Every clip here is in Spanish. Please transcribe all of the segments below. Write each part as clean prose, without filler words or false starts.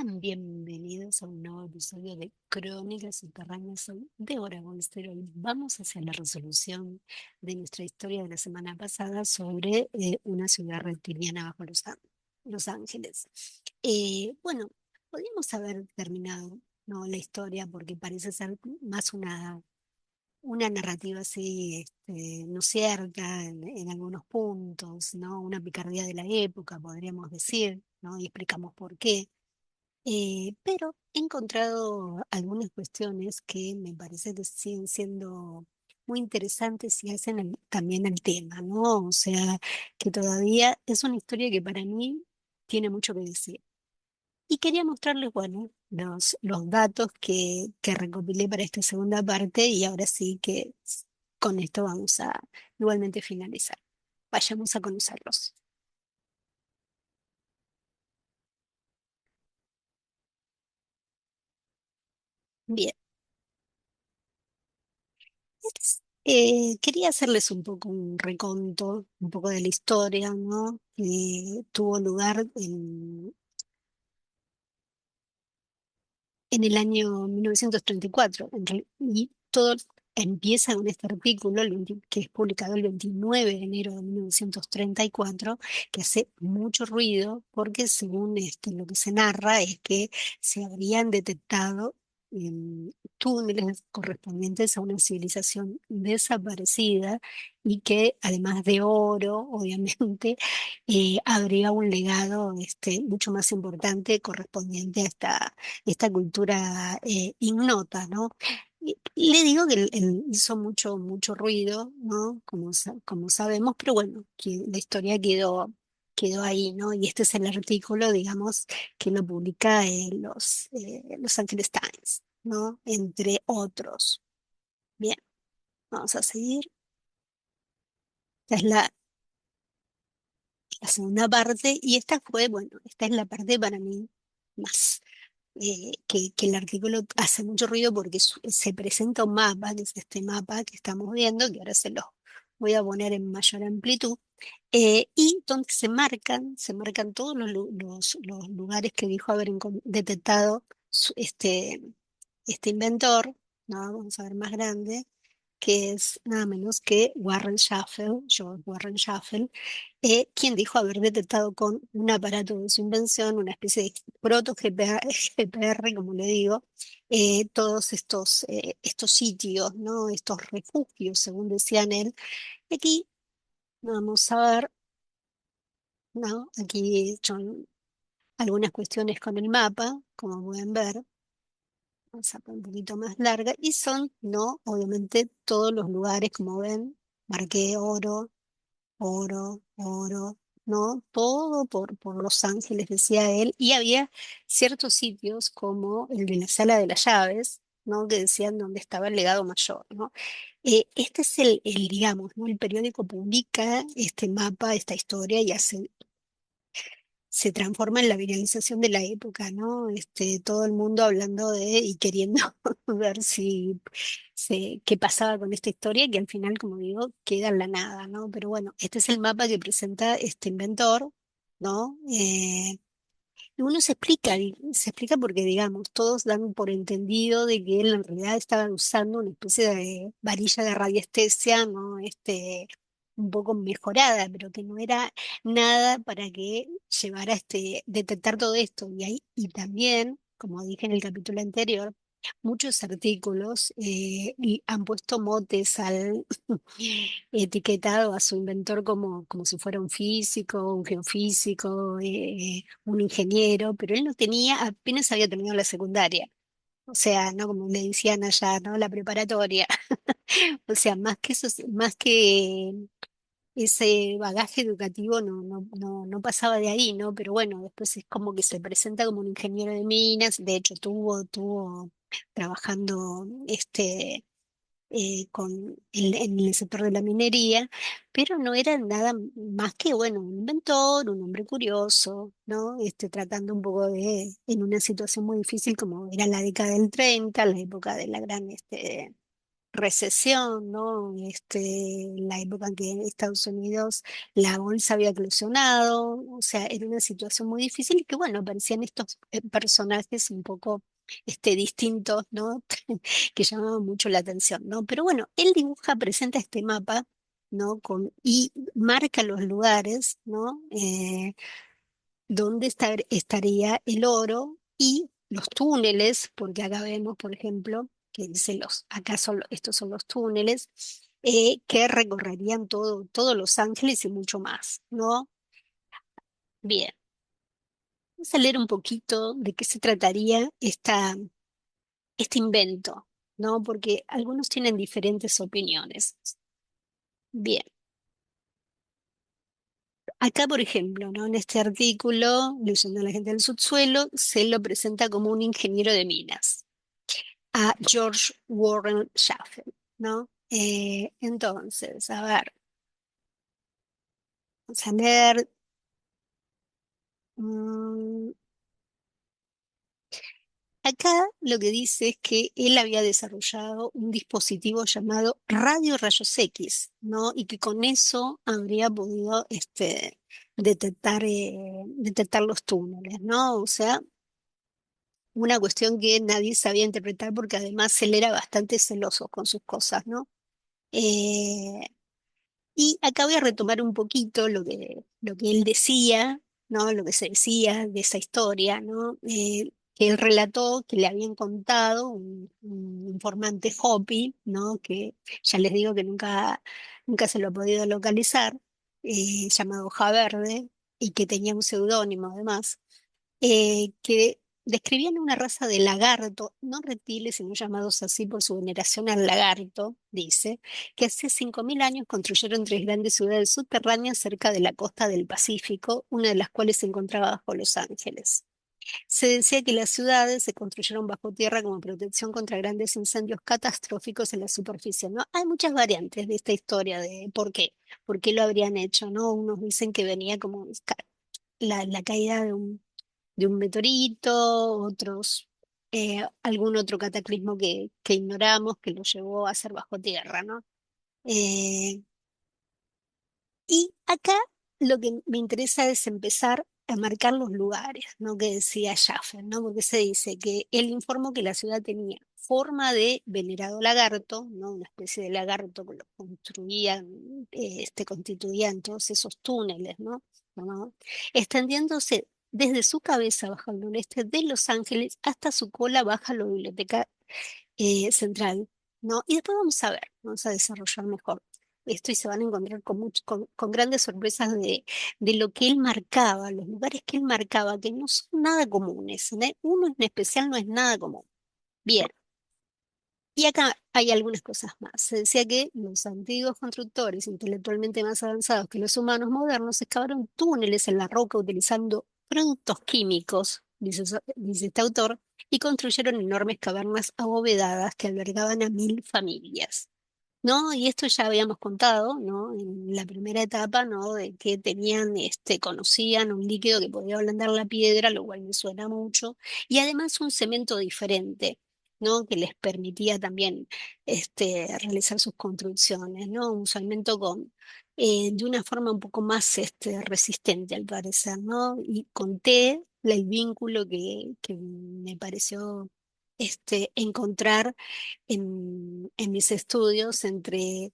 Sean bienvenidos a un nuevo episodio de Crónicas Subterráneas. Soy Débora Bonstero y vamos hacia la resolución de nuestra historia de la semana pasada sobre una ciudad reptiliana bajo Los Ángeles. Bueno, podríamos haber terminado, ¿no?, la historia porque parece ser más una narrativa así, no cierta en algunos puntos, ¿no? Una picardía de la época, podríamos decir, ¿no? Y explicamos por qué. Pero he encontrado algunas cuestiones que me parece que siguen siendo muy interesantes y hacen también el tema, ¿no? O sea, que todavía es una historia que para mí tiene mucho que decir. Y quería mostrarles, bueno, los datos que recopilé para esta segunda parte y ahora sí que con esto vamos a igualmente finalizar. Vayamos a conocerlos. Bien. Quería hacerles un poco un reconto, un poco de la historia, ¿no? Que tuvo lugar en el año 1934. Y todo empieza con este artículo que es publicado el 29 de enero de 1934, que hace mucho ruido porque según lo que se narra es que se habrían detectado túneles correspondientes a una civilización desaparecida y que además de oro, obviamente, habría un legado mucho más importante correspondiente a esta cultura ignota, ¿no? Y le digo que él hizo mucho ruido, ¿no? Como sabemos, pero bueno, que la historia quedó ahí, ¿no? Y este es el artículo, digamos, que lo publica Los Angeles Times, ¿no? Entre otros. Bien, vamos a seguir. Esta es la segunda parte y esta fue, bueno, esta es la parte para mí más que el artículo hace mucho ruido porque se presenta un mapa, que es este mapa que estamos viendo, que ahora se los voy a poner en mayor amplitud, y donde se marcan todos los lugares que dijo haber detectado este inventor, ¿no? Vamos a ver más grande, que es nada menos que Warren Schaffel, George Warren Schaffel, quien dijo haber detectado con un aparato de su invención, una especie de proto-GPR, como le digo, todos estos sitios, ¿no? Estos refugios, según decían él. Y aquí vamos a ver, ¿no? Aquí he hecho algunas cuestiones con el mapa, como pueden ver. Vamos a poner un poquito más larga. Y son, ¿no? Obviamente todos los lugares, como ven, marqué oro, oro, ¿no? Todo por Los Ángeles, decía él. Y había ciertos sitios como el de la Sala de las Llaves, ¿no? Que decían dónde estaba el legado mayor, ¿no? Este es digamos, ¿no? El periódico publica este mapa, esta historia y se transforma en la viralización de la época, ¿no? Todo el mundo hablando y queriendo ver qué pasaba con esta historia, que al final, como digo, queda en la nada, ¿no? Pero bueno, este es el mapa que presenta este inventor, ¿no? Y uno se explica porque, digamos, todos dan por entendido de que él en realidad estaba usando una especie de varilla de radiestesia, ¿no? Un poco mejorada, pero que no era nada para que llevara detectar todo esto. Y también, como dije en el capítulo anterior, muchos artículos y han puesto motes al etiquetado a su inventor como si fuera un físico, un geofísico, un ingeniero, pero él no tenía, apenas había terminado la secundaria. O sea, no como le decían allá, ¿no? La preparatoria. O sea, más que ese bagaje educativo no pasaba de ahí, ¿no? Pero bueno, después es como que se presenta como un ingeniero de minas, de hecho tuvo trabajando en el sector de la minería, pero no era nada más que, bueno, un inventor, un hombre curioso, ¿no? Tratando un poco en una situación muy difícil como era la década del 30, la época de la gran recesión, ¿no? La época en que en Estados Unidos la bolsa había eclosionado, o sea, era una situación muy difícil y que, bueno, aparecían estos personajes un poco distintos, ¿no? Que llamaban mucho la atención, ¿no? Pero bueno, él dibuja, presenta este mapa, ¿no? Y marca los lugares, ¿no? Dónde estaría el oro y los túneles, porque acá vemos, por ejemplo, que dice acá estos son los túneles, que recorrerían todo Los Ángeles y mucho más, ¿no? Bien, vamos a leer un poquito de qué se trataría este invento, ¿no? Porque algunos tienen diferentes opiniones. Bien, acá, por ejemplo, ¿no? En este artículo, leyendo a la gente del subsuelo, se lo presenta como un ingeniero de minas, a George Warren Schaffen, ¿no? Entonces, a ver, vamos a leer. mm, Acá lo que dice es que él había desarrollado un dispositivo llamado radio rayos X, ¿no? Y que con eso habría podido detectar los túneles, ¿no? O sea, una cuestión que nadie sabía interpretar porque además él era bastante celoso con sus cosas, ¿no? Eh, Y acá voy a retomar un poquito lo que él decía, ¿no? Lo que se decía de esa historia, ¿no? Que él relató que le habían contado un informante Hopi, ¿no? Que ya les digo que nunca se lo ha podido localizar, llamado Javerde, y que tenía un seudónimo además, que describían una raza de lagarto, no reptiles, sino llamados así por su veneración al lagarto, dice, que hace 5.000 años construyeron tres grandes ciudades subterráneas cerca de la costa del Pacífico, una de las cuales se encontraba bajo Los Ángeles. Se decía que las ciudades se construyeron bajo tierra como protección contra grandes incendios catastróficos en la superficie, ¿no? Hay muchas variantes de esta historia de por qué lo habrían hecho, ¿no? Unos dicen que venía como la caída de un meteorito, otros, algún otro cataclismo que ignoramos que lo llevó a ser bajo tierra, ¿no? Eh, y acá lo que me interesa es empezar a marcar los lugares, ¿no? Que decía Schaffer, ¿no? Porque se dice que él informó que la ciudad tenía forma de venerado lagarto, ¿no? Una especie de lagarto que lo construían, constituían todos esos túneles, ¿no? ¿No? Extendiéndose desde su cabeza bajo el noreste de Los Ángeles hasta su cola baja la biblioteca central, ¿no? Y después vamos a desarrollar mejor esto y se van a encontrar con grandes sorpresas de lo que él marcaba, los lugares que él marcaba, que no son nada comunes, ¿no? Uno en especial no es nada común. Bien, y acá hay algunas cosas más. Se decía que los antiguos constructores intelectualmente más avanzados que los humanos modernos excavaron túneles en la roca utilizando productos químicos, dice este autor, y construyeron enormes cavernas abovedadas que albergaban a 1.000 familias. ¿No? Y esto ya habíamos contado, ¿no? En la primera etapa, ¿no? De que conocían un líquido que podía ablandar la piedra, lo cual me suena mucho, y además un cemento diferente, ¿no? Que les permitía también, realizar sus construcciones, ¿no? Un cemento de una forma un poco más, resistente, al parecer, ¿no? Y conté el vínculo que me pareció, encontrar en mis estudios entre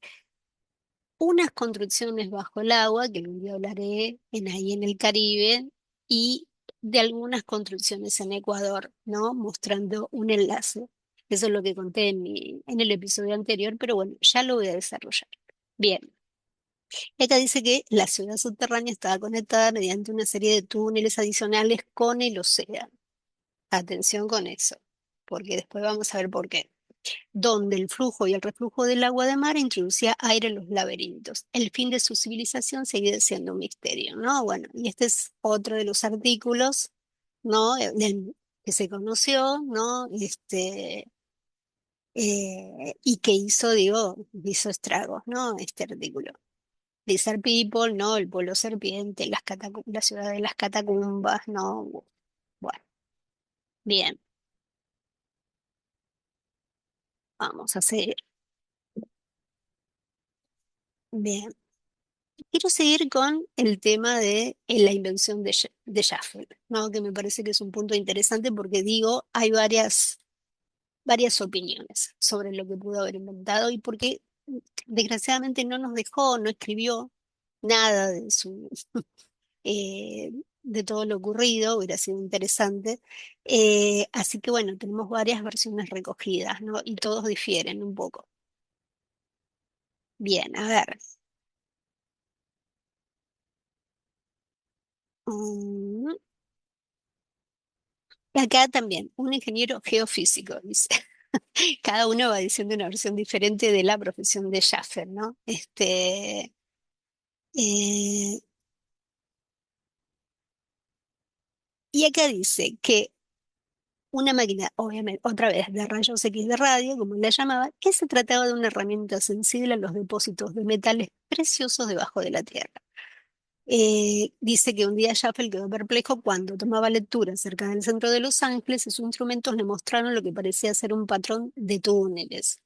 unas construcciones bajo el agua, que un día hablaré ahí en el Caribe, y de algunas construcciones en Ecuador, ¿no? Mostrando un enlace. Eso es lo que conté en el episodio anterior, pero bueno, ya lo voy a desarrollar. Bien, acá dice que la ciudad subterránea estaba conectada mediante una serie de túneles adicionales con el océano. Atención con eso, porque después vamos a ver por qué, donde el flujo y el reflujo del agua de mar introducía aire en los laberintos. El fin de su civilización seguía siendo un misterio, ¿no? Bueno, y este es otro de los artículos, ¿no? Que se conoció, ¿no? Y que hizo estragos, ¿no? Este artículo. Lizard People, ¿no? El pueblo serpiente, la ciudad de las catacumbas, ¿no? Bueno, bien, vamos a seguir. Bien. Quiero seguir con el tema de la invención de Shuffle, ¿no? Que me parece que es un punto interesante porque digo, hay varias opiniones sobre lo que pudo haber inventado y porque desgraciadamente no nos dejó, no escribió nada de de todo lo ocurrido, hubiera sido interesante. Así que bueno, tenemos varias versiones recogidas, ¿no? Y todos difieren un poco. Bien, a ver. mm, Acá también, un ingeniero geofísico, dice. Cada uno va diciendo una versión diferente de la profesión de Schaffer, ¿no? Eh, y acá dice que una máquina, obviamente, otra vez de rayos X de radio, como la llamaba, que se trataba de una herramienta sensible a los depósitos de metales preciosos debajo de la Tierra. Dice que un día Schaffer quedó perplejo cuando tomaba lectura cerca del centro de Los Ángeles y sus instrumentos le mostraron lo que parecía ser un patrón de túneles.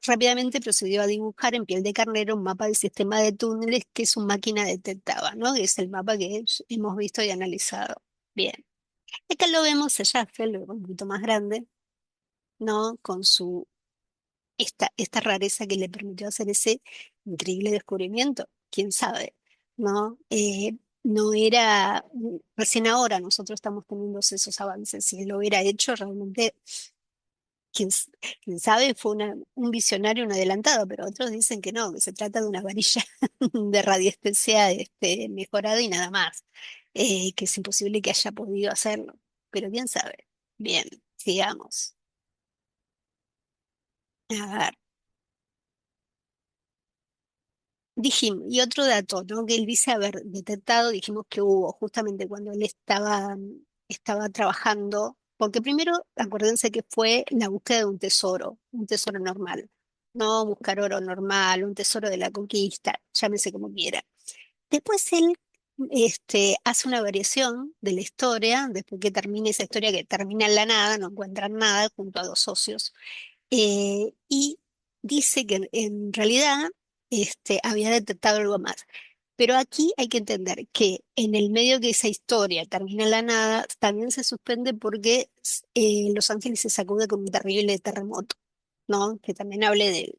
Rápidamente procedió a dibujar en piel de carnero un mapa del sistema de túneles que su máquina detectaba, ¿no? Que es el mapa que hemos visto y analizado. Bien. Acá lo vemos a Schaffer, lo vemos un poquito más grande, ¿no? Con esta rareza que le permitió hacer ese increíble descubrimiento. ¿Quién sabe? ¿No? No era, recién ahora nosotros estamos teniendo esos avances. Si él lo hubiera hecho, realmente quién, s- quién sabe, fue un visionario, un adelantado, pero otros dicen que no, que se trata de una varilla de radiestesia mejorada y nada más, que es imposible que haya podido hacerlo, pero quién sabe. Bien, sigamos. A ver, dijimos, y otro dato, ¿no? Que él dice haber detectado, dijimos que hubo justamente cuando él estaba trabajando, porque primero, acuérdense que fue la búsqueda de un tesoro normal, no buscar oro normal, un tesoro de la conquista, llámese como quiera. Después él hace una variación de la historia, después que termina esa historia que termina en la nada, no encuentran nada, junto a dos socios y dice que en realidad había detectado algo más. Pero aquí hay que entender que en el medio que esa historia termina en la nada, también se suspende porque Los Ángeles se sacude con un terrible terremoto, ¿no? Que también hable de él.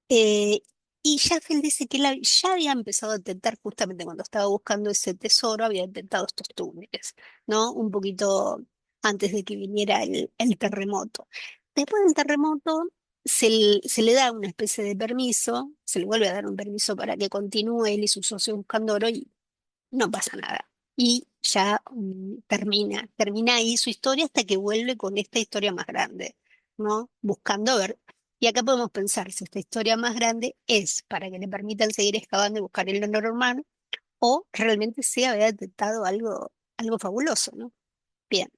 Eh, y Sheffield dice que él ya había empezado a detectar justamente cuando estaba buscando ese tesoro, había detectado estos túneles, ¿no? Un poquito antes de que viniera el terremoto. Después del terremoto se le da una especie de permiso, se le vuelve a dar un permiso para que continúe él y su socio buscando oro y no pasa nada. Y ya termina ahí su historia hasta que vuelve con esta historia más grande, ¿no? Buscando ver. Y acá podemos pensar si esta historia más grande es para que le permitan seguir excavando y buscar el oro normal, o realmente sí había detectado algo fabuloso, ¿no? Bien.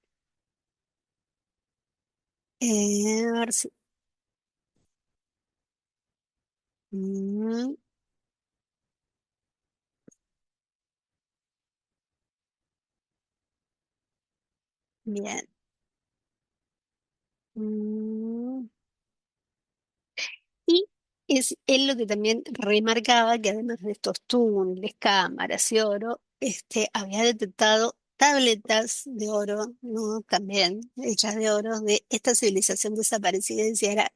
A ver si. mm, Bien. Mm, Y es él lo que también remarcaba que además de estos túneles, cámaras y oro, había detectado tabletas de oro, ¿no? También hechas de oro de esta civilización desaparecida, decía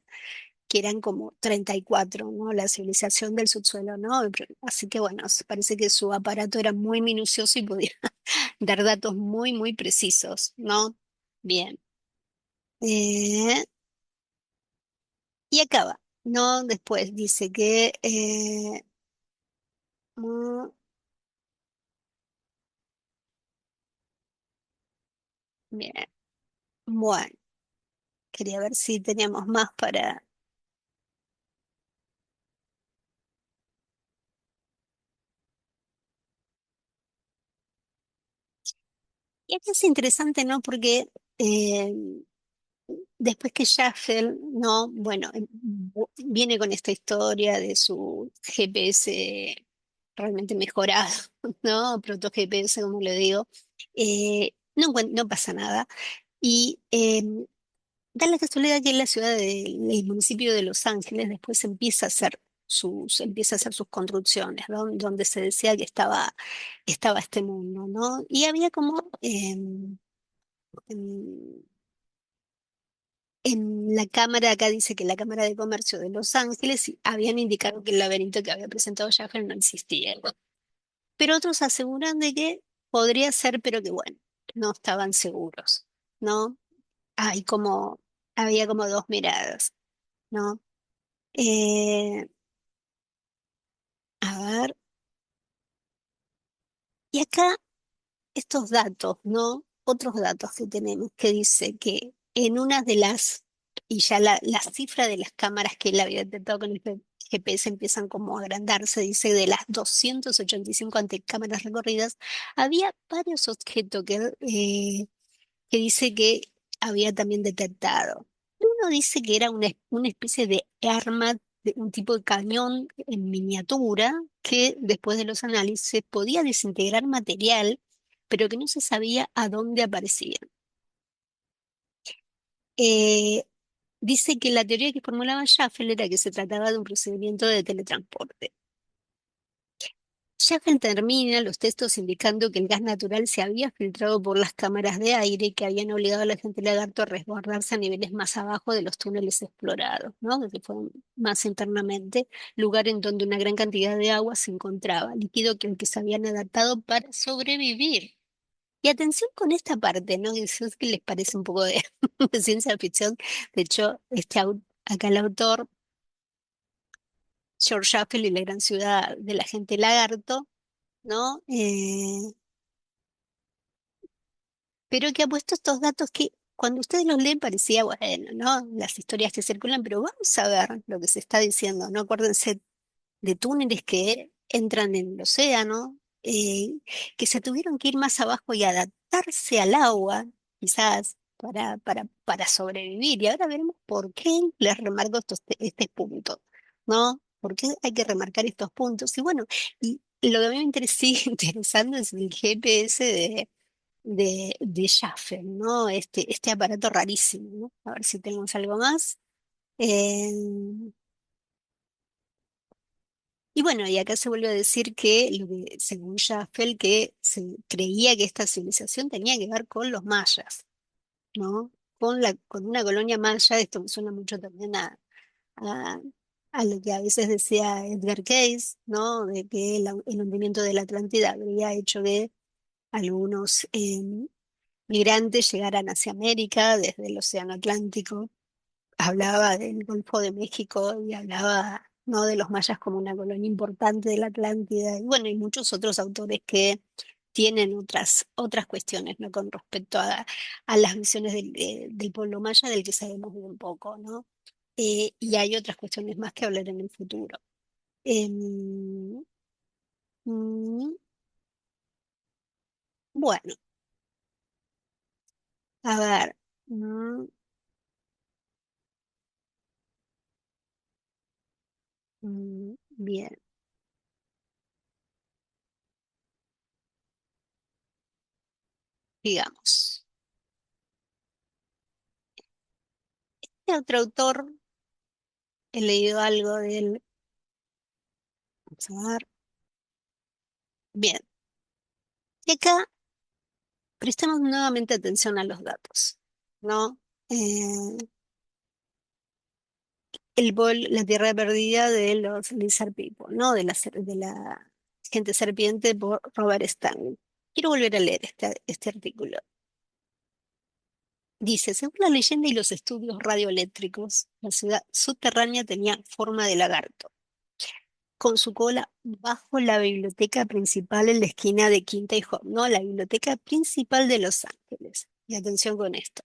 que eran como 34, ¿no? La civilización del subsuelo, ¿no? Así que bueno, parece que su aparato era muy minucioso y podía dar datos muy, muy precisos, ¿no? Bien. Eh, y acaba, ¿no? Después dice que mm, bien, bueno, quería ver si teníamos más para. Y aquí es interesante, ¿no? Porque eh, después que Sheffield, ¿no? Bueno, viene con esta historia de su GPS realmente mejorado, ¿no? Proto GPS, como le digo. No pasa nada. Y da la casualidad que en la ciudad del municipio de Los Ángeles después empieza a hacer empieza a hacer sus construcciones, donde se decía que estaba este mundo, ¿no? Y había como en, en la Cámara, acá dice que la Cámara de Comercio de Los Ángeles habían indicado que el laberinto que había presentado Jaffer no existía. Pero otros aseguran de que podría ser, pero que bueno, no estaban seguros, ¿no? Hay como, había como dos miradas, ¿no? Eh, a ver, y acá estos datos, ¿no? Otros datos que tenemos que dice que en una de las, y ya la cifra de las cámaras que él había detectado con el GPS empiezan como a agrandarse, dice de las 285 antecámaras recorridas, había varios objetos que dice que había también detectado. Uno dice que era una especie de arma, de un tipo de cañón en miniatura, que después de los análisis podía desintegrar material, pero que no se sabía a dónde aparecía. Eh, Dice que la teoría que formulaba Schaffel era que se trataba de un procedimiento de teletransporte. Schaffel termina los textos indicando que el gas natural se había filtrado por las cámaras de aire que habían obligado a la gente lagarto a resguardarse a niveles más abajo de los túneles explorados, ¿no? Que fueron más internamente, lugar en donde una gran cantidad de agua se encontraba, líquido que al que se habían adaptado para sobrevivir. Y atención con esta parte, ¿no? Que es que les parece un poco de, de ciencia ficción. De hecho, acá el autor, George Schaffel y la gran ciudad de la gente lagarto, ¿no? Pero que ha puesto estos datos que cuando ustedes los leen parecía, bueno, ¿no? Las historias que circulan, pero vamos a ver lo que se está diciendo, ¿no? Acuérdense de túneles que entran en el océano, que se tuvieron que ir más abajo y adaptarse al agua, quizás para sobrevivir. Y ahora veremos por qué les remarco este punto, ¿no? ¿Por qué hay que remarcar estos puntos? Y bueno, y lo que a mí sigue interesando es el GPS de Schaffer, ¿no? Este aparato rarísimo, ¿no? A ver si tenemos algo más. Eh, y bueno, y acá se vuelve a decir que, según Schaffer, que se creía que esta civilización tenía que ver con los mayas, ¿no? Con una colonia maya, esto me suena mucho también a, a lo que a veces decía Edgar Cayce, ¿no? De que el hundimiento de la Atlántida habría hecho que algunos migrantes llegaran hacia América desde el Océano Atlántico. Hablaba del Golfo de México y hablaba, ¿no? De los mayas como una colonia importante de la Atlántida. Y bueno, y muchos otros autores que tienen otras cuestiones, ¿no? Con respecto a las visiones del pueblo maya, del que sabemos muy poco, ¿no? Y hay otras cuestiones más que hablar en el futuro. Em, mm, bueno, a ver. mm, Bien, digamos. ¿Qué otro autor he leído algo de él? Vamos a ver. Bien, y acá prestamos nuevamente atención a los datos, ¿no? Eh, la tierra perdida de los Lizard People, ¿no? De la gente serpiente por Robert Stanley. Quiero volver a leer este artículo. Dice, según la leyenda y los estudios radioeléctricos, la ciudad subterránea tenía forma de lagarto, con su cola bajo la biblioteca principal en la esquina de Quinta y Hop, ¿no? La biblioteca principal de Los Ángeles. Y atención con esto.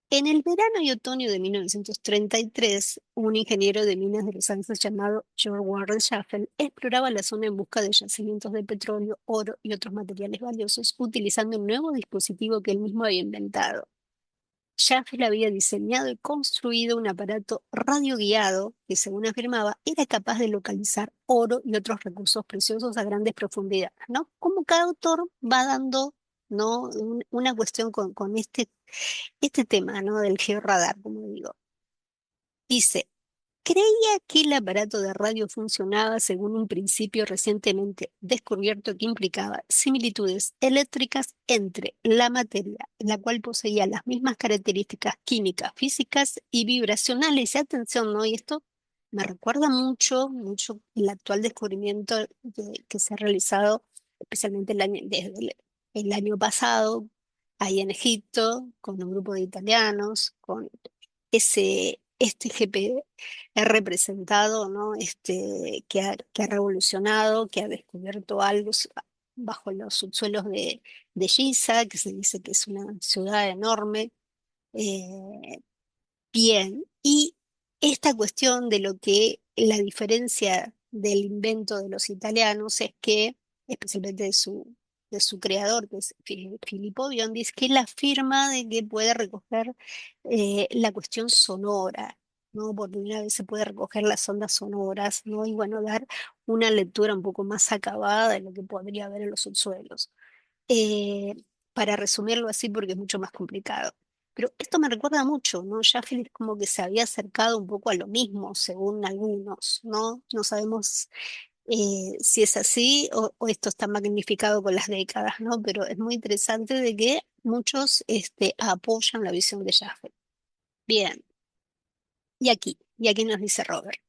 En el verano y otoño de 1933, un ingeniero de minas de Los Ángeles llamado George Warren Schaffel exploraba la zona en busca de yacimientos de petróleo, oro y otros materiales valiosos, utilizando un nuevo dispositivo que él mismo había inventado. Schaffel había diseñado y construido un aparato radioguiado que, según afirmaba, era capaz de localizar oro y otros recursos preciosos a grandes profundidades, ¿no? Como cada autor va dando, ¿no? Una cuestión con este tema, ¿no? Del georradar, como digo. Dice. Creía que el aparato de radio funcionaba según un principio recientemente descubierto que implicaba similitudes eléctricas entre la materia, la cual poseía las mismas características químicas, físicas y vibracionales. Y atención, ¿no? Y esto me recuerda mucho el actual descubrimiento que se ha realizado, especialmente desde el año pasado, ahí en Egipto, con un grupo de italianos, con este GP ha representado, ¿no? Que ha revolucionado, que ha descubierto algo bajo los subsuelos de Giza, que se dice que es una ciudad enorme. Eh, Bien, y esta cuestión de lo que la diferencia del invento de los italianos es que, especialmente de su creador, que es Filippo Biondi, es que él afirma de que puede recoger la cuestión sonora, ¿no? Por primera vez se puede recoger las ondas sonoras, ¿no? Y bueno, dar una lectura un poco más acabada de lo que podría haber en los subsuelos. Eh, para resumirlo así, porque es mucho más complicado. Pero esto me recuerda mucho, ¿no? Sheffield es como que se había acercado un poco a lo mismo, según algunos, ¿no? No sabemos si es así o esto está magnificado con las décadas, ¿no? Pero es muy interesante de que muchos apoyan la visión de Sheffield. Bien, y aquí nos dice Robert.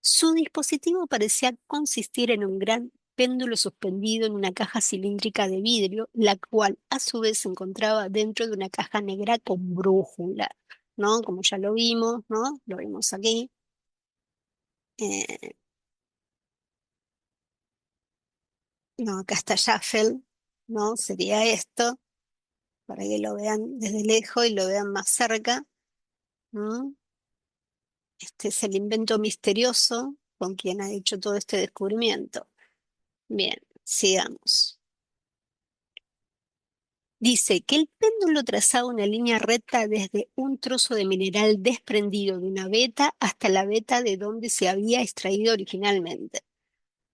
Su dispositivo parecía consistir en un gran péndulo suspendido en una caja cilíndrica de vidrio, la cual a su vez se encontraba dentro de una caja negra con brújula, ¿no? Como ya lo vimos, ¿no? Lo vimos aquí. Eh, no, acá está Sheffield, ¿no? Sería esto, para que lo vean desde lejos y lo vean más cerca, ¿no? Este es el invento misterioso con quien ha hecho todo este descubrimiento. Bien, sigamos. Dice que el péndulo trazaba una línea recta desde un trozo de mineral desprendido de una veta hasta la veta de donde se había extraído originalmente.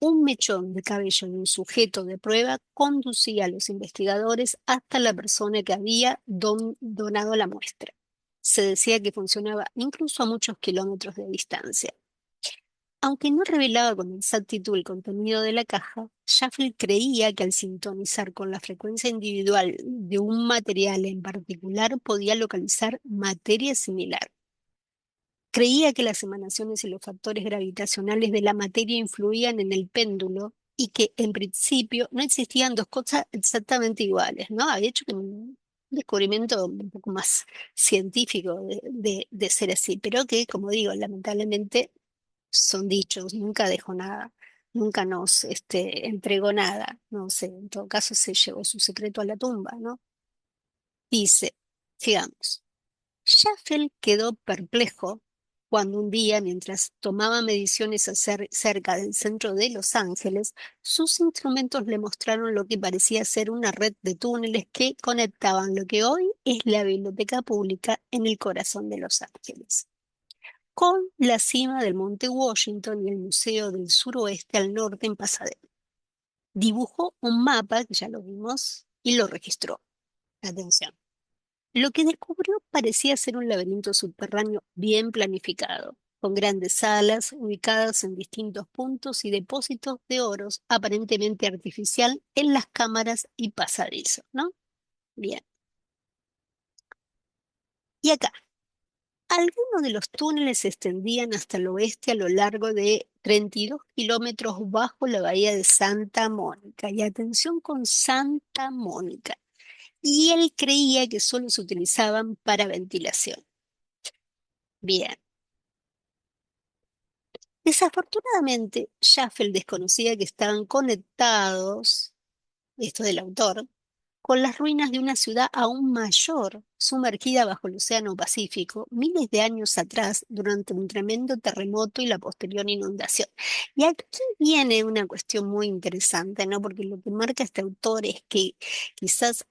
Un mechón de cabello de un sujeto de prueba conducía a los investigadores hasta la persona que había donado la muestra. Se decía que funcionaba incluso a muchos kilómetros de distancia. Aunque no revelaba con exactitud el contenido de la caja, Sheffield creía que al sintonizar con la frecuencia individual de un material en particular podía localizar materia similar. Creía que las emanaciones y los factores gravitacionales de la materia influían en el péndulo y que en principio no existían dos cosas exactamente iguales, ¿no? Había hecho un descubrimiento un poco más científico de ser así, pero que, como digo, lamentablemente son dichos, nunca dejó nada, nunca nos entregó nada, no sé, en todo caso se llevó su secreto a la tumba, ¿no? Dice, sigamos, Sheffield quedó perplejo cuando un día, mientras tomaba mediciones cerca del centro de Los Ángeles, sus instrumentos le mostraron lo que parecía ser una red de túneles que conectaban lo que hoy es la biblioteca pública en el corazón de Los Ángeles con la cima del Monte Washington y el Museo del Suroeste al norte en Pasadena. Dibujó un mapa, que ya lo vimos, y lo registró. Atención. Lo que descubrió parecía ser un laberinto subterráneo bien planificado, con grandes salas ubicadas en distintos puntos y depósitos de oros aparentemente artificial en las cámaras y pasadizos, ¿no? Bien. Y acá, algunos de los túneles se extendían hasta el oeste a lo largo de 32 kilómetros bajo la bahía de Santa Mónica. Y atención con Santa Mónica. Y él creía que solo se utilizaban para ventilación. Bien. Desafortunadamente, Sheffield desconocía que estaban conectados, esto del autor, con las ruinas de una ciudad aún mayor, sumergida bajo el Océano Pacífico, miles de años atrás, durante un tremendo terremoto y la posterior inundación. Y aquí viene una cuestión muy interesante, ¿no? Porque lo que marca este autor es que quizás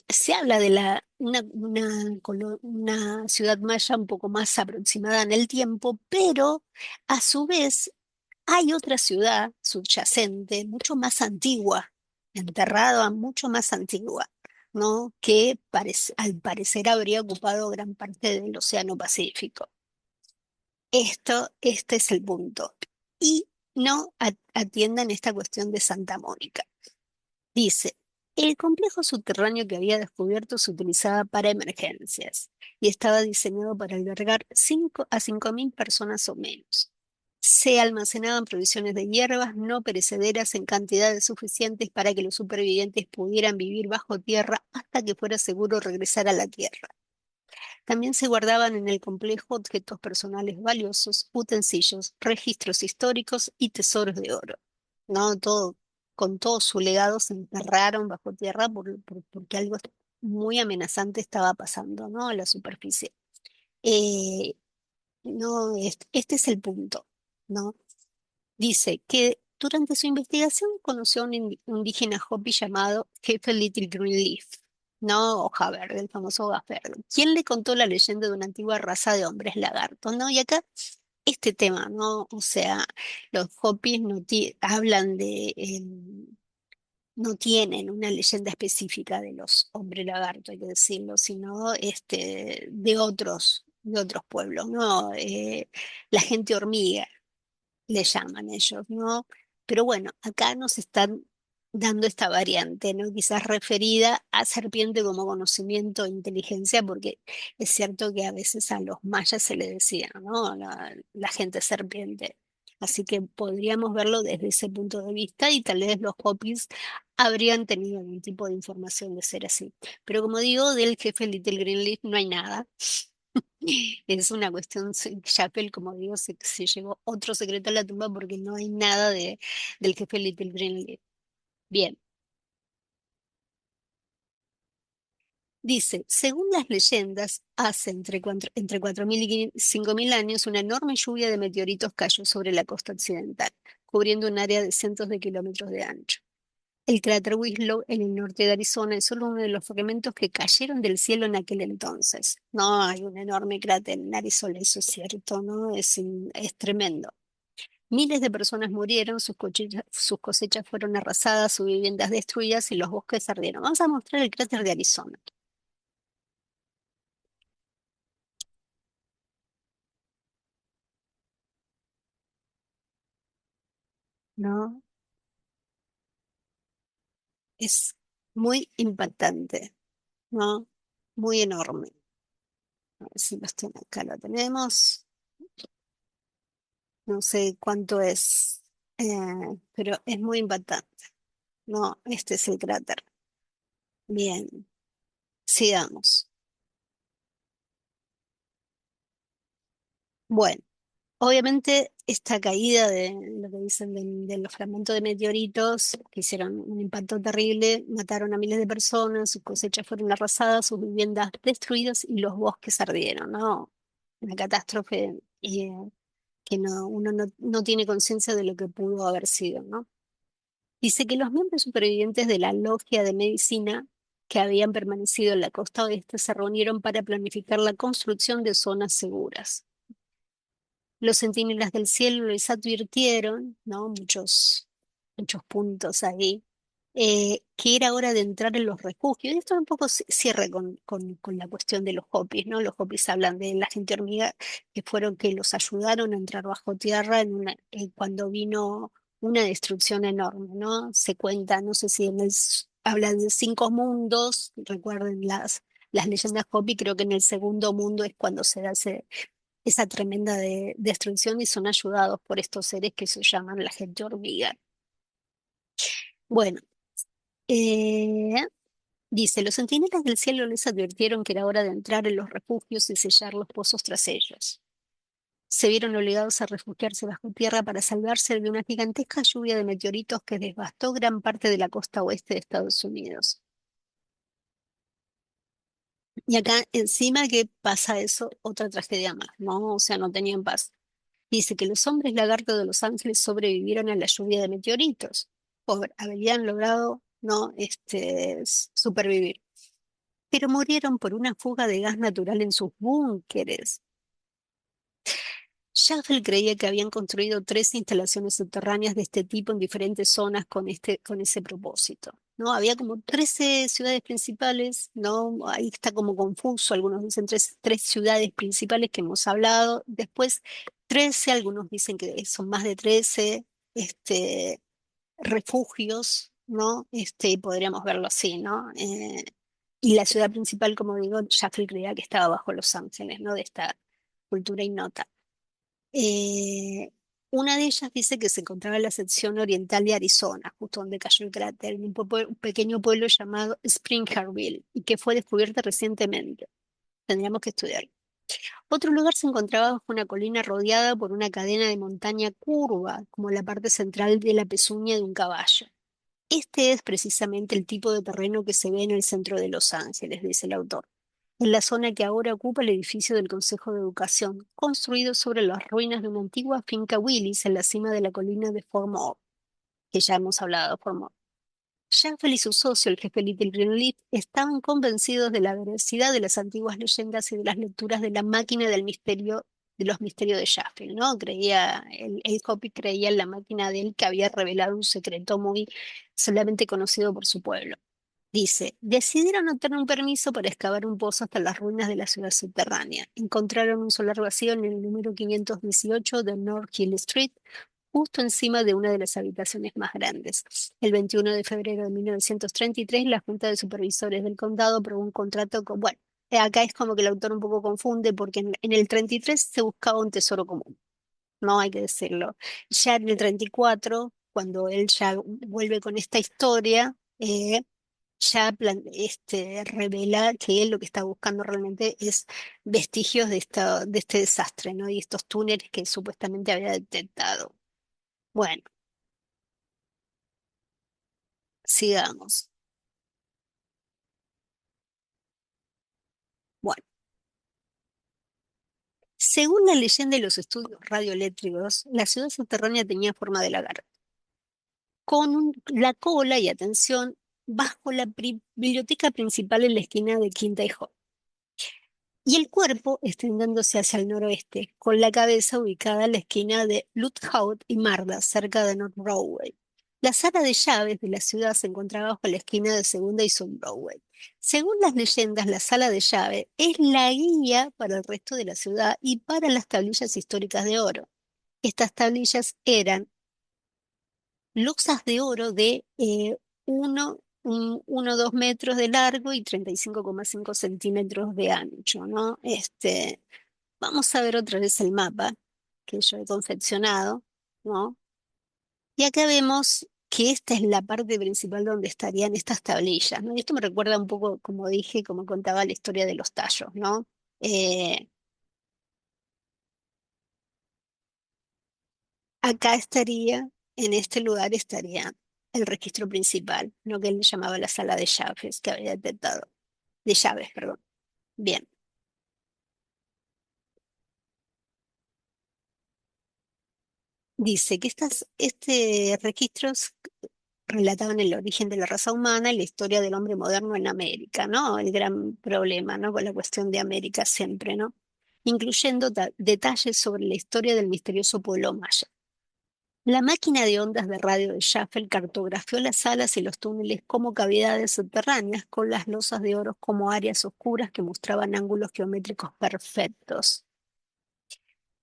se habla de una ciudad maya un poco más aproximada en el tiempo, pero a su vez hay otra ciudad subyacente, mucho más antigua, enterrada mucho más antigua, ¿no? Que al parecer habría ocupado gran parte del Océano Pacífico. Este es el punto. Y no atiendan esta cuestión de Santa Mónica. Dice, el complejo subterráneo que había descubierto se utilizaba para emergencias y estaba diseñado para albergar 5 a 5.000 personas o menos. Se almacenaban provisiones de hierbas no perecederas en cantidades suficientes para que los supervivientes pudieran vivir bajo tierra hasta que fuera seguro regresar a la tierra. También se guardaban en el complejo objetos personales valiosos, utensilios, registros históricos y tesoros de oro. ¿No? Todo, con todo su legado se enterraron bajo tierra porque algo muy amenazante estaba pasando, ¿no? A la superficie. Eh, no, este es el punto, ¿no? Dice que durante su investigación conoció a un indígena Hopi llamado Jefe Little Greenleaf, ¿no? Hoja verde, el famoso hoja verde, quien le contó la leyenda de una antigua raza de hombres lagartos, ¿no? Y acá este tema, ¿no? O sea, los Hopis hablan no tienen una leyenda específica de los hombres lagarto, hay que decirlo, sino de otros pueblos, ¿no? La gente hormiga le llaman ellos, ¿no? Pero bueno, acá nos están dando esta variante, ¿no? Quizás referida a serpiente como conocimiento e inteligencia, porque es cierto que a veces a los mayas se le decía, ¿no? La gente serpiente. Así que podríamos verlo desde ese punto de vista y tal vez los Hopis habrían tenido algún tipo de información de ser así. Pero como digo, del jefe Little Greenleaf no hay nada. Es una cuestión, Chapel, como digo, se llevó otro secreto a la tumba porque no hay nada del jefe Little Green. Bien, dice, según las leyendas, hace entre 4.000 y 5.000 años una enorme lluvia de meteoritos cayó sobre la costa occidental, cubriendo un área de cientos de kilómetros de ancho. El cráter Winslow, en el norte de Arizona, es solo uno de los fragmentos que cayeron del cielo en aquel entonces. No hay un enorme cráter en Arizona, eso es cierto, ¿no? Es tremendo. Miles de personas murieron, sus cosechas fueron arrasadas, sus viviendas destruidas y los bosques ardieron. Vamos a mostrar el cráter de Arizona, ¿no? Es muy impactante, ¿no? Muy enorme. A ver si acá lo tenemos. No sé cuánto es, pero es muy impactante. No, este es el cráter. Bien, sigamos. Bueno. Obviamente, esta caída de lo que dicen de los fragmentos de meteoritos que hicieron un impacto terrible, mataron a miles de personas, sus cosechas fueron arrasadas, sus viviendas destruidas y los bosques ardieron, ¿no? Una catástrofe que uno no tiene conciencia de lo que pudo haber sido, ¿no? Dice que los miembros supervivientes de la logia de medicina que habían permanecido en la costa oeste se reunieron para planificar la construcción de zonas seguras. Los centinelas del cielo les advirtieron, ¿no? Muchos puntos ahí, que era hora de entrar en los refugios. Y esto un poco cierra con la cuestión de los Hopis, ¿no? Los Hopis hablan de la gente hormiga que fueron que los ayudaron a entrar bajo tierra cuando vino una destrucción enorme, ¿no? Se cuenta, no sé si hablan de 5 mundos, recuerden las leyendas Hopi, creo que en el segundo mundo es cuando se da esa tremenda destrucción y son ayudados por estos seres que se llaman la gente hormiga. Bueno, eh, dice, los centinelas del cielo les advirtieron que era hora de entrar en los refugios y sellar los pozos tras ellos. Se vieron obligados a refugiarse bajo tierra para salvarse de una gigantesca lluvia de meteoritos que devastó gran parte de la costa oeste de Estados Unidos. Y acá encima que pasa eso, otra tragedia más, ¿no? O sea, no tenían paz. Dice que los hombres lagarto de Los Ángeles sobrevivieron a la lluvia de meteoritos. Habían logrado no supervivir, pero murieron por una fuga de gas natural en sus búnkeres. Schaffel creía que habían construido 3 instalaciones subterráneas de este tipo en diferentes zonas con ese propósito. ¿No? Había como 13 ciudades principales, ¿no? Ahí está como confuso, algunos dicen tres ciudades principales que hemos hablado. Después 13, algunos dicen que son más de 13 este, refugios, ¿no? Podríamos verlo así, ¿no? Y la ciudad principal, como digo, Sheffield creía que estaba bajo Los Ángeles, ¿no? De esta cultura ignota. Eh, una de ellas dice que se encontraba en la sección oriental de Arizona, justo donde cayó el cráter, en un pequeño pueblo llamado Springerville, y que fue descubierta recientemente. Tendríamos que estudiar. Otro lugar se encontraba bajo una colina rodeada por una cadena de montaña curva, como la parte central de la pezuña de un caballo. Este es precisamente el tipo de terreno que se ve en el centro de Los Ángeles, dice el autor, en la zona que ahora ocupa el edificio del Consejo de Educación, construido sobre las ruinas de una antigua finca Willis en la cima de la colina de Fort Moore, que ya hemos hablado, Fort Moore. Sheffield y su socio, el jefe Little Greenleaf, estaban convencidos de la veracidad de las antiguas leyendas y de las lecturas de la máquina del misterio, de los misterios de Sheffield, ¿no? El Hopi creía en la máquina de él que había revelado un secreto muy solamente conocido por su pueblo. Dice, decidieron obtener un permiso para excavar un pozo hasta las ruinas de la ciudad subterránea. Encontraron un solar vacío en el número 518 de North Hill Street, justo encima de una de las habitaciones más grandes. El 21 de febrero de 1933, la Junta de Supervisores del Condado aprobó un contrato con... Bueno, acá es como que el autor un poco confunde porque en el 33 se buscaba un tesoro común, no hay que decirlo. Ya en el 34, cuando él ya vuelve con esta historia, ya revela que él lo que está buscando realmente es vestigios de este desastre, ¿no? Y estos túneles que supuestamente había detectado. Bueno, sigamos. Bueno, según la leyenda de los estudios radioeléctricos, la ciudad subterránea tenía forma de lagarto, con la cola y atención bajo la biblioteca principal en la esquina de Quinta y Hall, y el cuerpo extendiéndose hacia el noroeste, con la cabeza ubicada en la esquina de Luthout y Marda, cerca de North Broadway. La sala de llaves de la ciudad se encontraba bajo la esquina de Segunda y South Broadway. Según las leyendas, la sala de llave es la guía para el resto de la ciudad y para las tablillas históricas de oro. Estas tablillas eran losas de oro de 2 metros de largo y 35,5 centímetros de ancho, ¿no? Vamos a ver otra vez el mapa que yo he confeccionado, ¿no? Y acá vemos que esta es la parte principal donde estarían estas tablillas, ¿no? Y esto me recuerda un poco, como dije, como contaba la historia de los tallos, ¿no? Eh, acá estaría, en este lugar estaría el registro principal, lo que él llamaba la sala de llaves que había detectado, de llaves, perdón. Bien, dice que este registros relataban el origen de la raza humana y la historia del hombre moderno en América, ¿no? El gran problema, ¿no? Con la cuestión de América siempre, ¿no? Incluyendo detalles sobre la historia del misterioso pueblo maya. La máquina de ondas de radio de Schaffel cartografió las salas y los túneles como cavidades subterráneas, con las losas de oro como áreas oscuras que mostraban ángulos geométricos perfectos.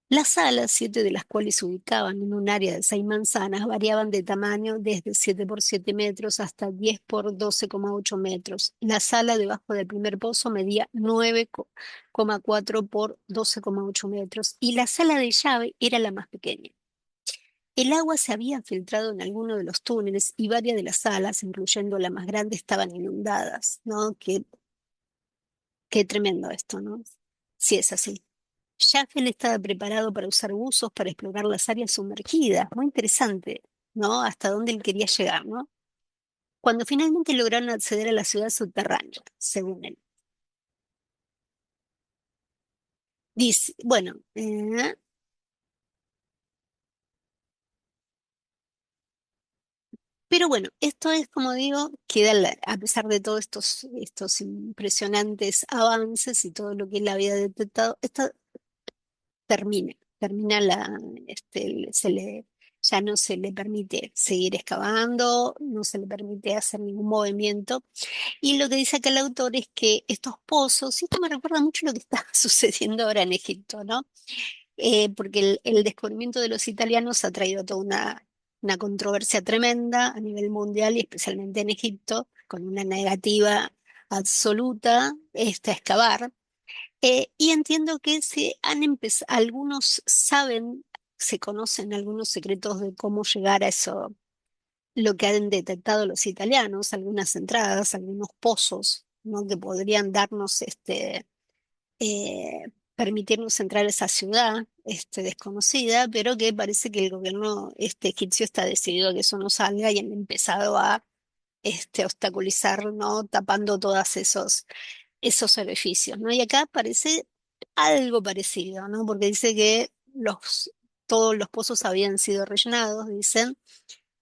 Las salas, 7 de las cuales se ubicaban en un área de 6 manzanas, variaban de tamaño desde 7 por 7 metros hasta 10 por 12,8 metros. La sala debajo del primer pozo medía 9,4 por 12,8 metros y la sala de llave era la más pequeña. El agua se había filtrado en alguno de los túneles y varias de las salas, incluyendo la más grande, estaban inundadas, ¿no? Qué tremendo esto, ¿no? Sí, es así. Jaffel estaba preparado para usar buzos para explorar las áreas sumergidas. Muy interesante, ¿no? Hasta dónde él quería llegar, ¿no? Cuando finalmente lograron acceder a la ciudad subterránea, según él. Dice, bueno, pero bueno, esto es como digo, queda a pesar de todos estos impresionantes avances y todo lo que él había detectado, esto termina ya no se le permite seguir excavando, no se le permite hacer ningún movimiento. Y lo que dice acá el autor es que estos pozos, y esto me recuerda mucho lo que está sucediendo ahora en Egipto, ¿no? porque el descubrimiento de los italianos ha traído toda una controversia tremenda a nivel mundial y especialmente en Egipto, con una negativa absoluta a excavar. Y entiendo que algunos saben, se conocen algunos secretos de cómo llegar a eso, lo que han detectado los italianos, algunas entradas, algunos pozos, ¿no? Que podrían darnos permitirnos entrar a esa ciudad desconocida, pero que parece que el gobierno egipcio está decidido a que eso no salga y han empezado a obstaculizar, ¿no? Tapando todos esos orificios, ¿no? Y acá parece algo parecido, ¿no? Porque dice que todos los pozos habían sido rellenados, dicen,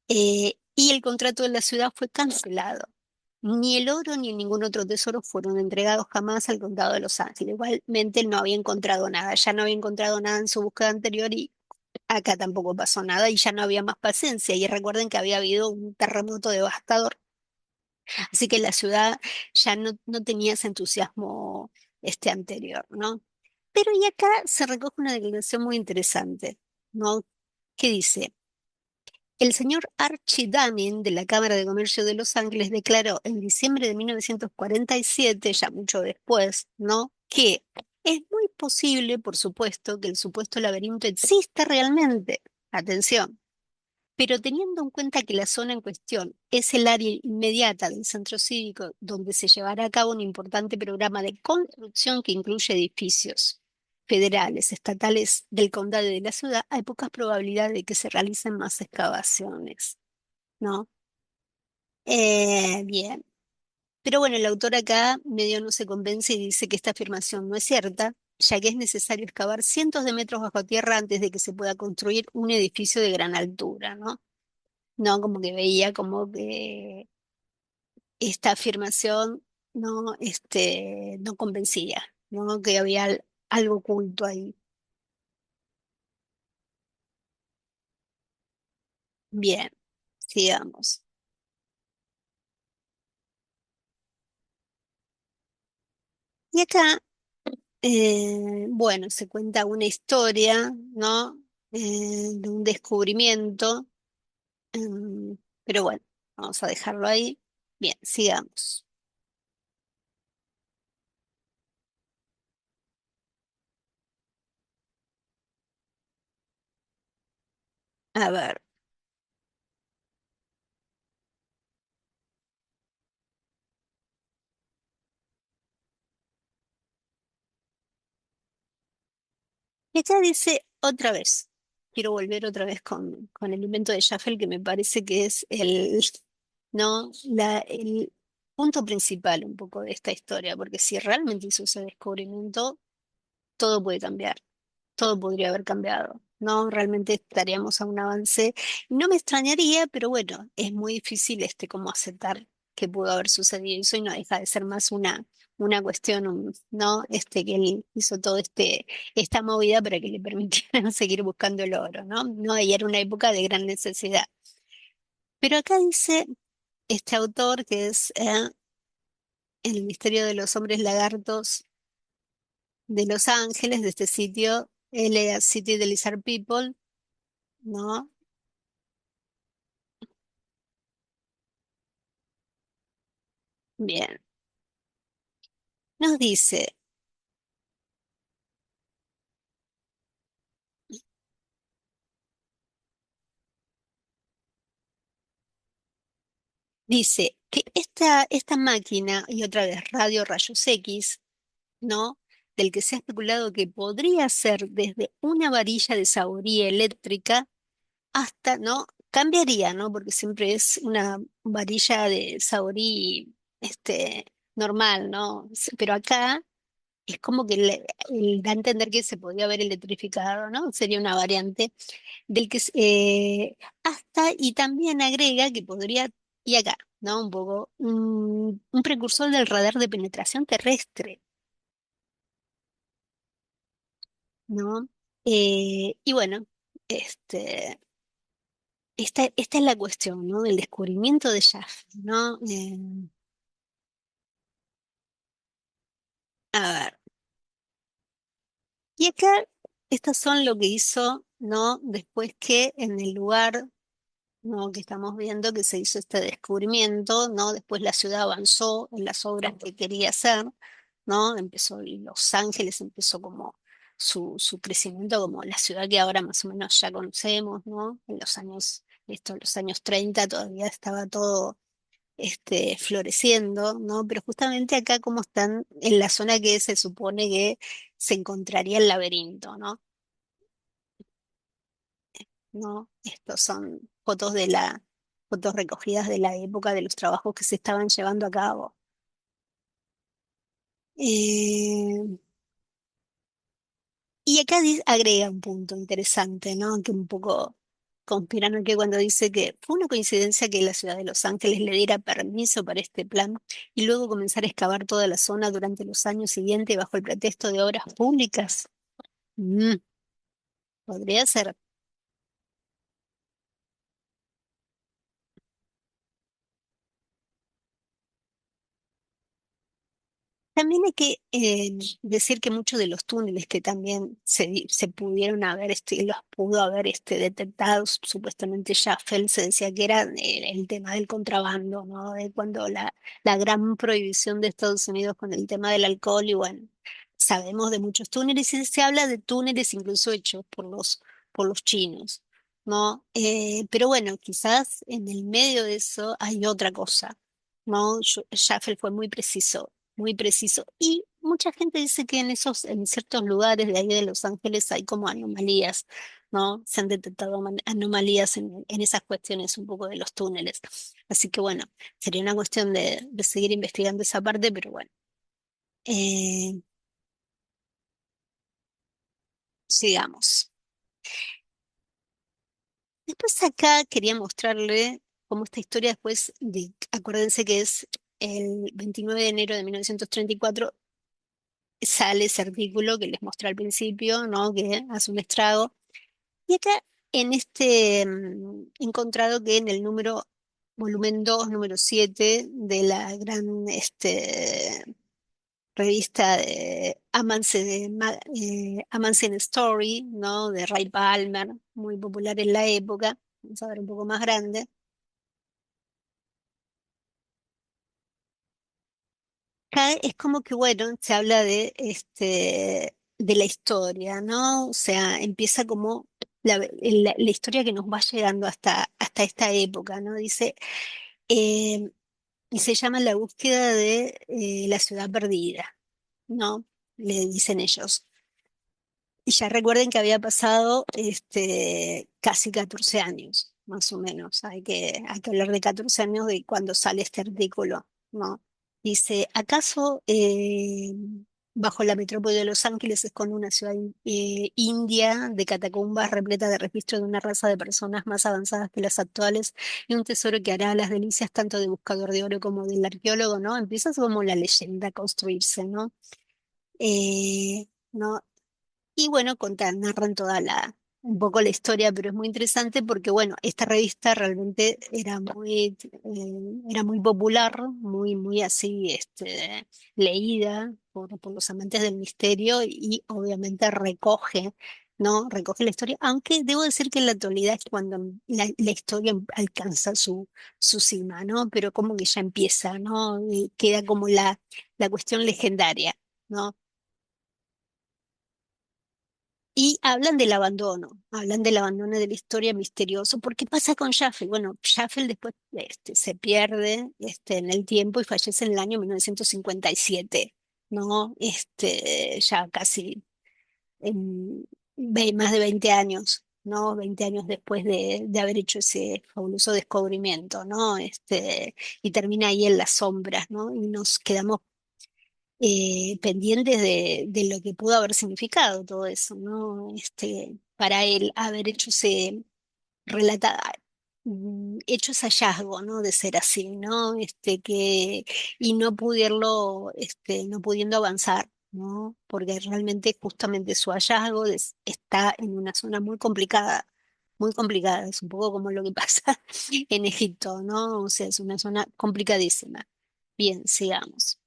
y el contrato de la ciudad fue cancelado. Ni el oro ni ningún otro tesoro fueron entregados jamás al condado de Los Ángeles. Igualmente él no había encontrado nada, ya no había encontrado nada en su búsqueda anterior y acá tampoco pasó nada y ya no había más paciencia. Y recuerden que había habido un terremoto devastador, así que la ciudad ya no tenía ese entusiasmo anterior, ¿no? Pero y acá se recoge una declaración muy interesante, ¿no? Que dice, el señor Archie Dunning de la Cámara de Comercio de Los Ángeles declaró en diciembre de 1947, ya mucho después, ¿no? Que es muy posible, por supuesto, que el supuesto laberinto exista realmente. Atención. Pero teniendo en cuenta que la zona en cuestión es el área inmediata del centro cívico donde se llevará a cabo un importante programa de construcción que incluye edificios federales, estatales del condado y de la ciudad, hay pocas probabilidades de que se realicen más excavaciones, ¿no? Bien. Pero bueno, el autor acá medio no se convence y dice que esta afirmación no es cierta, ya que es necesario excavar cientos de metros bajo tierra antes de que se pueda construir un edificio de gran altura, ¿no? No, como que veía como que esta afirmación no convencía, ¿no? Que había algo oculto ahí. Bien, sigamos. Y acá, bueno, se cuenta una historia, ¿no? De un descubrimiento, pero bueno, vamos a dejarlo ahí. Bien, sigamos. A ver, y acá dice otra vez. Quiero volver otra vez con el invento de Schaffel, que me parece que es ¿no? El punto principal un poco de esta historia, porque si realmente hizo ese descubrimiento, todo puede cambiar, todo podría haber cambiado, ¿no? Realmente estaríamos a un avance. No me extrañaría, pero bueno, es muy difícil como aceptar que pudo haber sucedido eso y no deja de ser más una cuestión, ¿no? Que él hizo todo esta movida para que le permitieran seguir buscando el oro, ¿no? No, y era una época de gran necesidad. Pero acá dice este autor que es El misterio de los hombres lagartos de Los Ángeles, de este sitio, LA City de Lizard People, ¿no? Bien, nos dice que esta máquina, y otra vez radio rayos X, ¿no? Del que se ha especulado que podría ser desde una varilla de saboría eléctrica hasta, ¿no? Cambiaría, ¿no? Porque siempre es una varilla de saborí, normal, ¿no? Pero acá es como que da a entender que se podía haber electrificado, ¿no? Sería una variante del que hasta y también agrega que podría, y acá, ¿no? Un poco, un precursor del radar de penetración terrestre, ¿no? Y bueno, este, esta es la cuestión, ¿no? Del descubrimiento de Jaffe, ¿no? A ver, y acá. Estas son lo que hizo, ¿no? Después que en el lugar, ¿no? que estamos viendo que se hizo este descubrimiento, ¿no? Después la ciudad avanzó en las obras que quería hacer, ¿no? Empezó Los Ángeles, empezó como su crecimiento como la ciudad que ahora más o menos ya conocemos, ¿no? En los años, los años 30 todavía estaba todo floreciendo, ¿no? Pero justamente acá como están en la zona que se supone que se encontraría el laberinto, ¿no? ¿No? Estos son fotos recogidas de la época de los trabajos que se estaban llevando a cabo. Eh, y acá agrega un punto interesante, ¿no? Que un poco conspirano que cuando dice que fue una coincidencia que la ciudad de Los Ángeles le diera permiso para este plan y luego comenzar a excavar toda la zona durante los años siguientes bajo el pretexto de obras públicas. Mm, podría ser. También hay que decir que muchos de los túneles que también se pudieron haber, los pudo haber detectado, supuestamente Schaffel se decía que era el tema del contrabando, ¿no? De cuando la gran prohibición de Estados Unidos con el tema del alcohol y bueno, sabemos de muchos túneles y se habla de túneles incluso hechos por los chinos, ¿no? Pero bueno, quizás en el medio de eso hay otra cosa. ¿No? Schaffel fue muy preciso. Y mucha gente dice que en ciertos lugares de ahí de Los Ángeles hay como anomalías, ¿no? Se han detectado anomalías en esas cuestiones un poco de los túneles. Así que bueno, sería una cuestión de seguir investigando esa parte, pero bueno, eh, sigamos. Después acá quería mostrarle cómo esta historia después acuérdense que es el 29 de enero de 1934 sale ese artículo que les mostré al principio, ¿no? Que hace un estrago. Y acá en encontrado que en el volumen 2 número 7 de la gran revista de Amundsen Story, ¿no? De Ray Palmer, muy popular en la época, vamos a ver un poco más grande. Acá es como que, bueno, se habla de la historia, ¿no? O sea, empieza como la historia que nos va llegando hasta esta época, ¿no? Dice, eh, y se llama La búsqueda de la ciudad perdida, ¿no? Le dicen ellos. Y ya recuerden que había pasado casi 14 años, más o menos. Hay que hablar de 14 años de cuando sale este artículo, ¿no? Dice, ¿acaso bajo la metrópoli de Los Ángeles se esconde una ciudad india de catacumbas repleta de registros de una raza de personas más avanzadas que las actuales y un tesoro que hará las delicias tanto de buscador de oro como del arqueólogo, ¿no? Empieza como la leyenda a construirse, ¿no? ¿No? Y bueno, narran un poco la historia, pero es muy interesante porque, bueno, esta revista realmente era muy popular, muy así, leída por los amantes del misterio y obviamente recoge, ¿no? Recoge la historia, aunque debo decir que en la actualidad es cuando la historia alcanza su cima, ¿no? Pero como que ya empieza, ¿no? Y queda como la cuestión legendaria, ¿no? Y hablan del abandono de la historia misterioso. ¿Por qué pasa con Schaffel? Bueno, Schaffel después se pierde en el tiempo y fallece en el año 1957, ¿no? Ya casi más de 20 años, ¿no? 20 años después de haber hecho ese fabuloso descubrimiento, ¿no? Y termina ahí en las sombras, ¿no? Y nos quedamos pendientes de lo que pudo haber significado todo eso, ¿no? Para él haber hecho hecho ese hallazgo, ¿no? De ser así, ¿no? Y no pudiendo avanzar, ¿no? Porque realmente justamente su hallazgo está en una zona muy complicada, es un poco como lo que pasa en Egipto, ¿no? O sea, es una zona complicadísima. Bien, sigamos.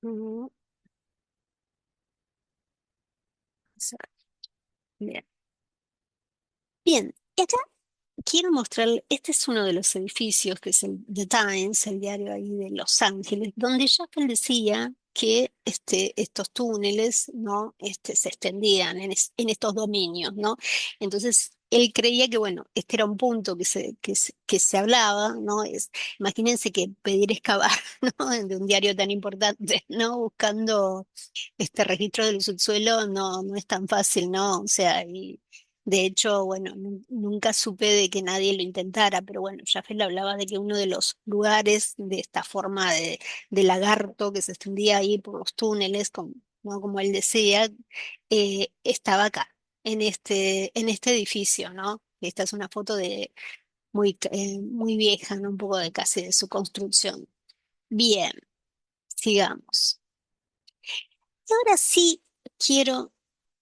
Mm, vamos a ver. Bien. Bien, y acá quiero mostrarle, este es uno de los edificios, que es el The Times, el diario ahí de Los Ángeles, donde Jaffel decía que estos túneles, ¿no? Se extendían en estos dominios, ¿no? Entonces, él creía que, bueno, este era un punto que se hablaba, ¿no? Imagínense que pedir excavar, ¿no? De un diario tan importante, ¿no? Buscando este registro del subsuelo no es tan fácil, ¿no? O sea, y de hecho, bueno, nunca supe de que nadie lo intentara, pero bueno, Jafet hablaba de que uno de los lugares de esta forma de lagarto que se extendía ahí por los túneles, ¿no? Como él decía, estaba acá, en este edificio, ¿no? Esta es una foto de muy vieja, ¿no? Un poco de casi de su construcción. Bien, sigamos. Y ahora sí quiero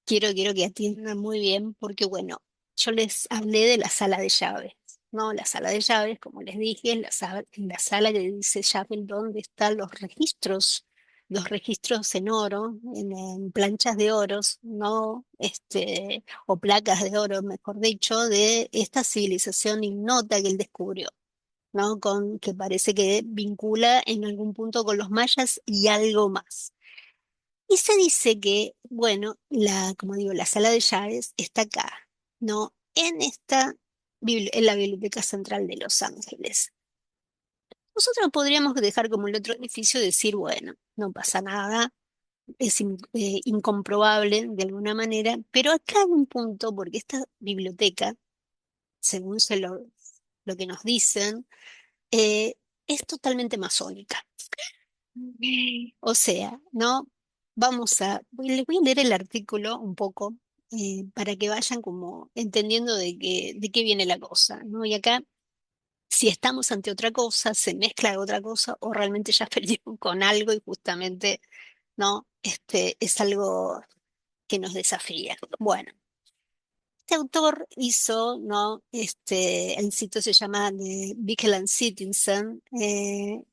quiero que atiendan muy bien porque, bueno, yo les hablé de la sala de llaves, ¿no? La sala de llaves, como les dije, es la sala que dice llave donde están los registros en oro, en planchas de oros, ¿no? O placas de oro, mejor dicho, de esta civilización ignota que él descubrió. ¿No? Que parece que vincula en algún punto con los mayas y algo más. Y se dice que, bueno, como digo, la sala de llaves está acá, ¿no? En la Biblioteca Central de Los Ángeles. Nosotros podríamos dejar como el otro edificio decir, bueno, no pasa nada, es incomprobable de alguna manera, pero acá hay un punto, porque esta biblioteca, según lo que nos dicen, es totalmente masónica. O sea, ¿no? Les voy a leer el artículo un poco para que vayan como entendiendo de qué viene la cosa, ¿no? Y acá, si estamos ante otra cosa, se mezcla otra cosa o realmente ya perdimos con algo y justamente, ¿no? Es algo que nos desafía. Bueno. Este autor hizo, ¿no? El sitio se llama The Vigilant Citizen, y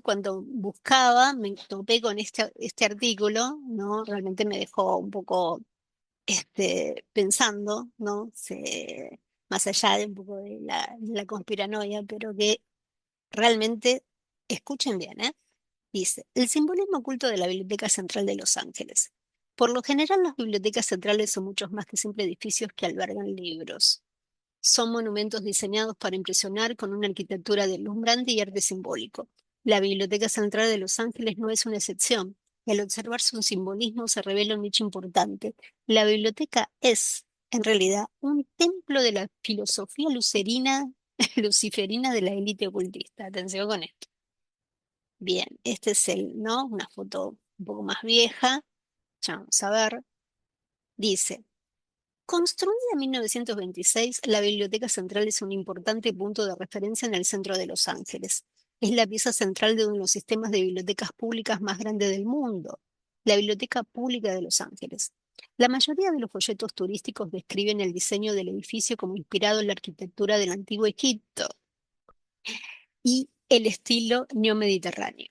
cuando buscaba me topé con este artículo, ¿no? Realmente me dejó un poco pensando, ¿no? Más allá de un poco de la conspiranoia, pero que realmente, escuchen bien, ¿eh? Dice, el simbolismo oculto de la Biblioteca Central de Los Ángeles. Por lo general, las bibliotecas centrales son muchos más que simples edificios que albergan libros. Son monumentos diseñados para impresionar con una arquitectura deslumbrante y arte simbólico. La Biblioteca Central de Los Ángeles no es una excepción, y al observar su simbolismo se revela un hecho importante. La biblioteca es, en realidad, un templo de la filosofía luciferina de la élite ocultista. Atención con esto. Bien, este es ¿no? Una foto un poco más vieja. Ya vamos a ver. Dice, construida en 1926, la Biblioteca Central es un importante punto de referencia en el centro de Los Ángeles. Es la pieza central de uno de los sistemas de bibliotecas públicas más grandes del mundo, la Biblioteca Pública de Los Ángeles. La mayoría de los folletos turísticos describen el diseño del edificio como inspirado en la arquitectura del antiguo Egipto y el estilo neomediterráneo.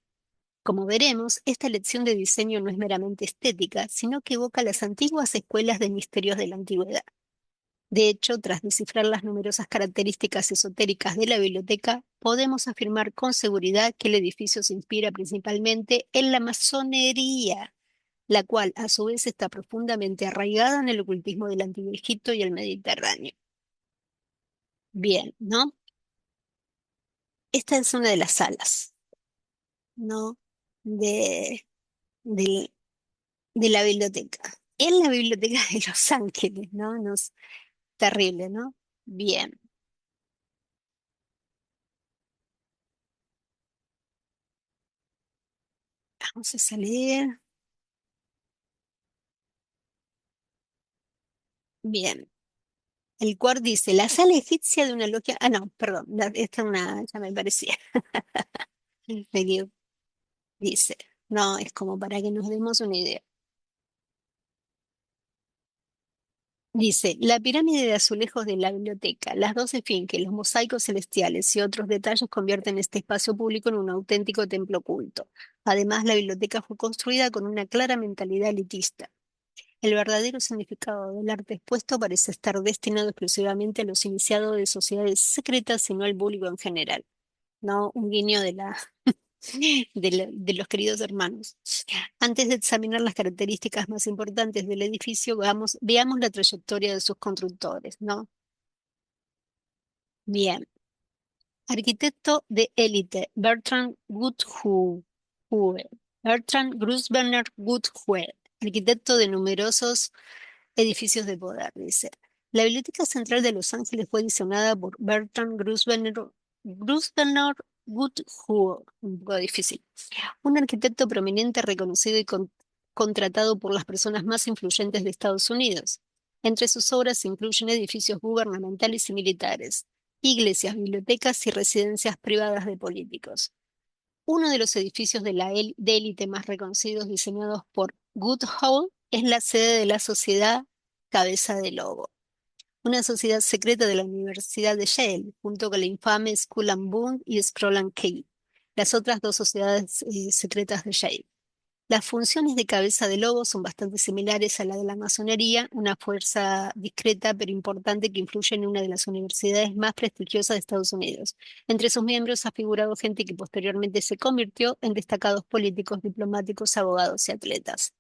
Como veremos, esta elección de diseño no es meramente estética, sino que evoca las antiguas escuelas de misterios de la antigüedad. De hecho, tras descifrar las numerosas características esotéricas de la biblioteca, podemos afirmar con seguridad que el edificio se inspira principalmente en la masonería, la cual a su vez está profundamente arraigada en el ocultismo del Antiguo Egipto y el Mediterráneo. Bien, ¿no? Esta es una de las salas, ¿no? De, del- de la biblioteca. En la biblioteca de Los Ángeles, ¿no? Terrible, ¿no? Bien, vamos a salir. Bien. El cual dice, la sala egipcia de una logia. Ah, no, perdón, esta es ya me parecía. Me equivoqué. Dice, no, es como para que nos demos una idea. Dice, la pirámide de azulejos de la biblioteca, las dos esfinges, los mosaicos celestiales y otros detalles convierten este espacio público en un auténtico templo oculto. Además, la biblioteca fue construida con una clara mentalidad elitista. El verdadero significado del arte expuesto parece estar destinado exclusivamente a los iniciados de sociedades secretas y no al público en general. No un guiño de los queridos hermanos. Antes de examinar las características más importantes del edificio, veamos la trayectoria de sus constructores, ¿no? Bien. Arquitecto de élite, Bertrand Goodhue. Bertrand Grosvenor Goodhue, arquitecto de numerosos edificios de poder, dice. La Biblioteca Central de Los Ángeles fue diseñada por Bertrand Grosvenor Goodhue, un poco difícil, un arquitecto prominente reconocido y contratado por las personas más influyentes de Estados Unidos. Entre sus obras se incluyen edificios gubernamentales y militares, iglesias, bibliotecas y residencias privadas de políticos. Uno de los edificios de élite más reconocidos diseñados por Goodhue es la sede de la Sociedad Cabeza de Lobo, una sociedad secreta de la Universidad de Yale, junto con la infame Skull and Boone y Scroll and Key, las otras dos sociedades secretas de Yale. Las funciones de cabeza de lobo son bastante similares a la de la masonería, una fuerza discreta pero importante que influye en una de las universidades más prestigiosas de Estados Unidos. Entre sus miembros ha figurado gente que posteriormente se convirtió en destacados políticos, diplomáticos, abogados y atletas.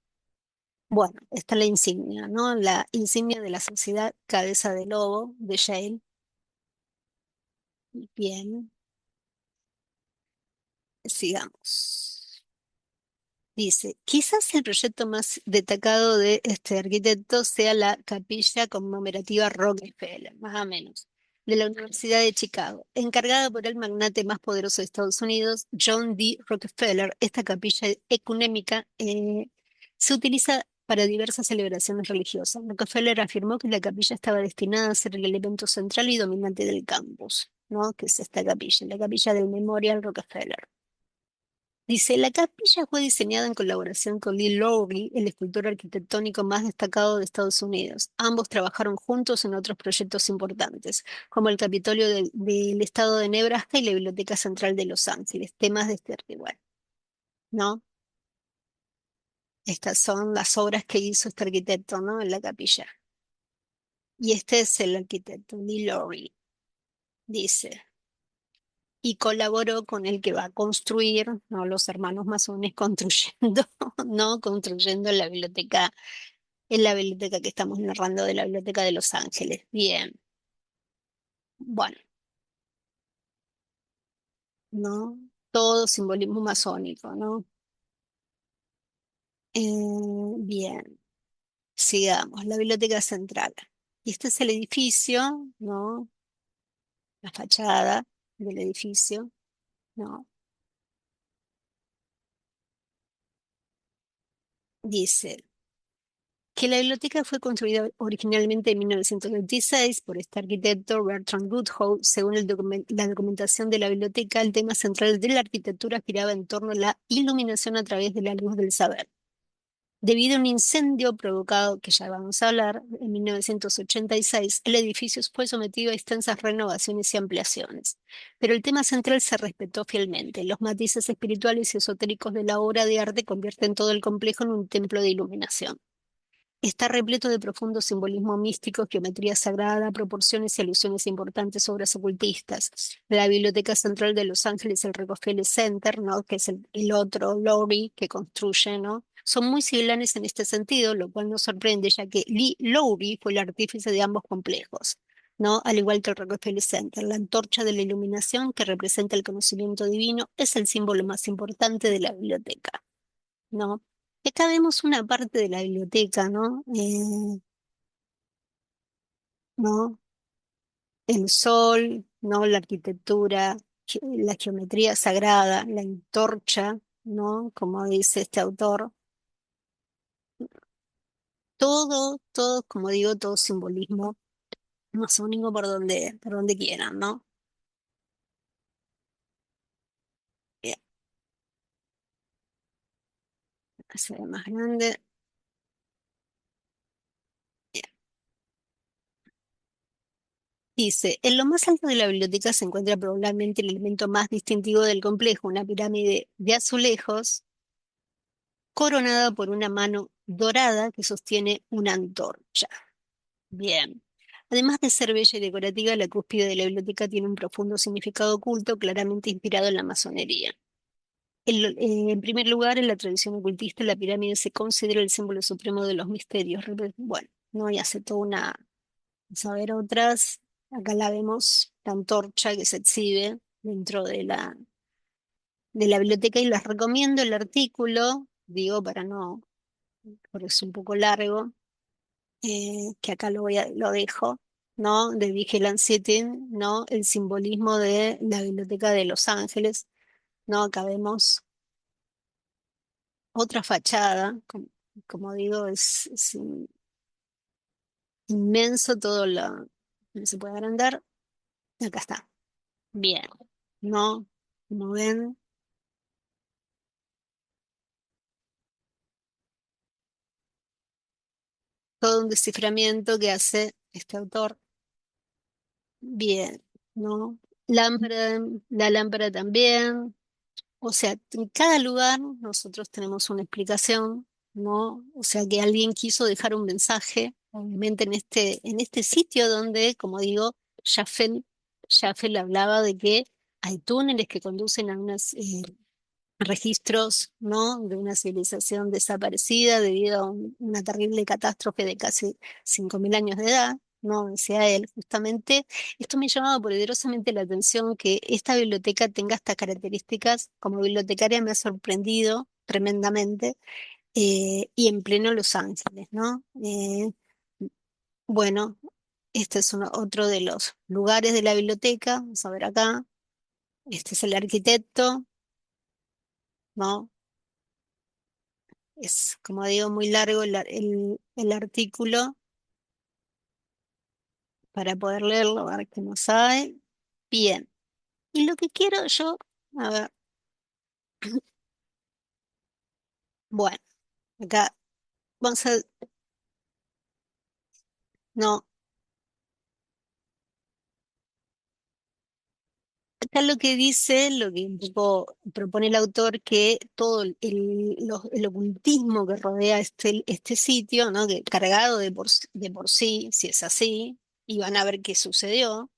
Bueno, esta es la insignia, ¿no? La insignia de la sociedad cabeza de lobo de Yale. Bien, sigamos. Dice, quizás el proyecto más destacado de este arquitecto sea la capilla conmemorativa Rockefeller, más o menos, de la Universidad de Chicago. Encargada por el magnate más poderoso de Estados Unidos, John D. Rockefeller, esta capilla ecuménica se utiliza para diversas celebraciones religiosas. Rockefeller afirmó que la capilla estaba destinada a ser el elemento central y dominante del campus, ¿no? Que es esta capilla, la capilla del Memorial Rockefeller. Dice, la capilla fue diseñada en colaboración con Lee Lowry, el escultor arquitectónico más destacado de Estados Unidos. Ambos trabajaron juntos en otros proyectos importantes, como el Capitolio del Estado de Nebraska y la Biblioteca Central de Los Ángeles, temas de este igual, ¿no? Estas son las obras que hizo este arquitecto, ¿no? En la capilla. Y este es el arquitecto, Lee Lowry, dice. Y colaboró con el que va a construir, ¿no? Los hermanos masones construyendo, ¿no? Construyendo la biblioteca. Es la biblioteca que estamos narrando de la Biblioteca de Los Ángeles. Bien, bueno, ¿no? Todo simbolismo masónico, ¿no? Bien, sigamos, la Biblioteca Central. Y este es el edificio, ¿no? La fachada del edificio, ¿no? Dice que la biblioteca fue construida originalmente en 1926 por este arquitecto Bertrand Goodhue. Según la documentación de la biblioteca, el tema central de la arquitectura giraba en torno a la iluminación a través de la luz del saber. Debido a un incendio provocado, que ya vamos a hablar, en 1986, el edificio fue sometido a extensas renovaciones y ampliaciones. Pero el tema central se respetó fielmente. Los matices espirituales y esotéricos de la obra de arte convierten todo el complejo en un templo de iluminación. Está repleto de profundo simbolismo místico, geometría sagrada, proporciones y alusiones a importantes obras ocultistas. La Biblioteca Central de Los Ángeles, el Rockefeller Center, ¿no? Que es el otro Lowry que construye, ¿no? Son muy similares en este sentido, lo cual nos sorprende, ya que Lee Lowry fue el artífice de ambos complejos, ¿no? Al igual que el Rockefeller Center. La antorcha de la iluminación, que representa el conocimiento divino, es el símbolo más importante de la biblioteca, ¿no? Y acá vemos una parte de la biblioteca, ¿no? ¿No? El sol, ¿no? La arquitectura, la geometría sagrada, la antorcha, ¿no? Como dice este autor. Todo, como digo, todo simbolismo masónico por donde quieran, ¿no? Bien, se ve más grande. Bien. Dice, en lo más alto de la biblioteca se encuentra probablemente el elemento más distintivo del complejo, una pirámide de azulejos coronada por una mano dorada que sostiene una antorcha. Bien. Además de ser bella y decorativa, la cúspide de la biblioteca tiene un profundo significado oculto, claramente inspirado en la masonería. En primer lugar, en la tradición ocultista, la pirámide se considera el símbolo supremo de los misterios. Bueno, no, y hace toda una. Vamos a ver otras. Acá la vemos, la antorcha que se exhibe dentro de la biblioteca y les recomiendo el artículo, digo, para no, porque es un poco largo, que acá lo dejo, ¿no? De Vigilance Sitting, ¿no? El simbolismo de la Biblioteca de Los Ángeles, ¿no? Acá vemos otra fachada, como digo, es inmenso todo lo no se puede agrandar. Acá está. Bien, ¿no? Como ven, todo un desciframiento que hace este autor. Bien, ¿no? Lámpara, la lámpara también. O sea, en cada lugar nosotros tenemos una explicación, ¿no? O sea, que alguien quiso dejar un mensaje, obviamente en este sitio donde, como digo, Jaffel hablaba de que hay túneles que conducen a unas registros, ¿no? De una civilización desaparecida debido a una terrible catástrofe de casi 5.000 años de edad, ¿no? Decía él, justamente. Esto me llamaba poderosamente la atención que esta biblioteca tenga estas características. Como bibliotecaria me ha sorprendido tremendamente, y en pleno Los Ángeles, ¿no? Bueno, este es otro de los lugares de la biblioteca. Vamos a ver acá. Este es el arquitecto, ¿no? Es, como digo, muy largo el artículo para poder leerlo, a ver qué nos hay. Bien. Y lo que quiero yo, a ver, bueno, acá vamos a, no, acá lo que dice, lo que un poco propone el autor, que todo el ocultismo que rodea este sitio, ¿no? Que cargado de por sí, si es así, y van a ver qué sucedió.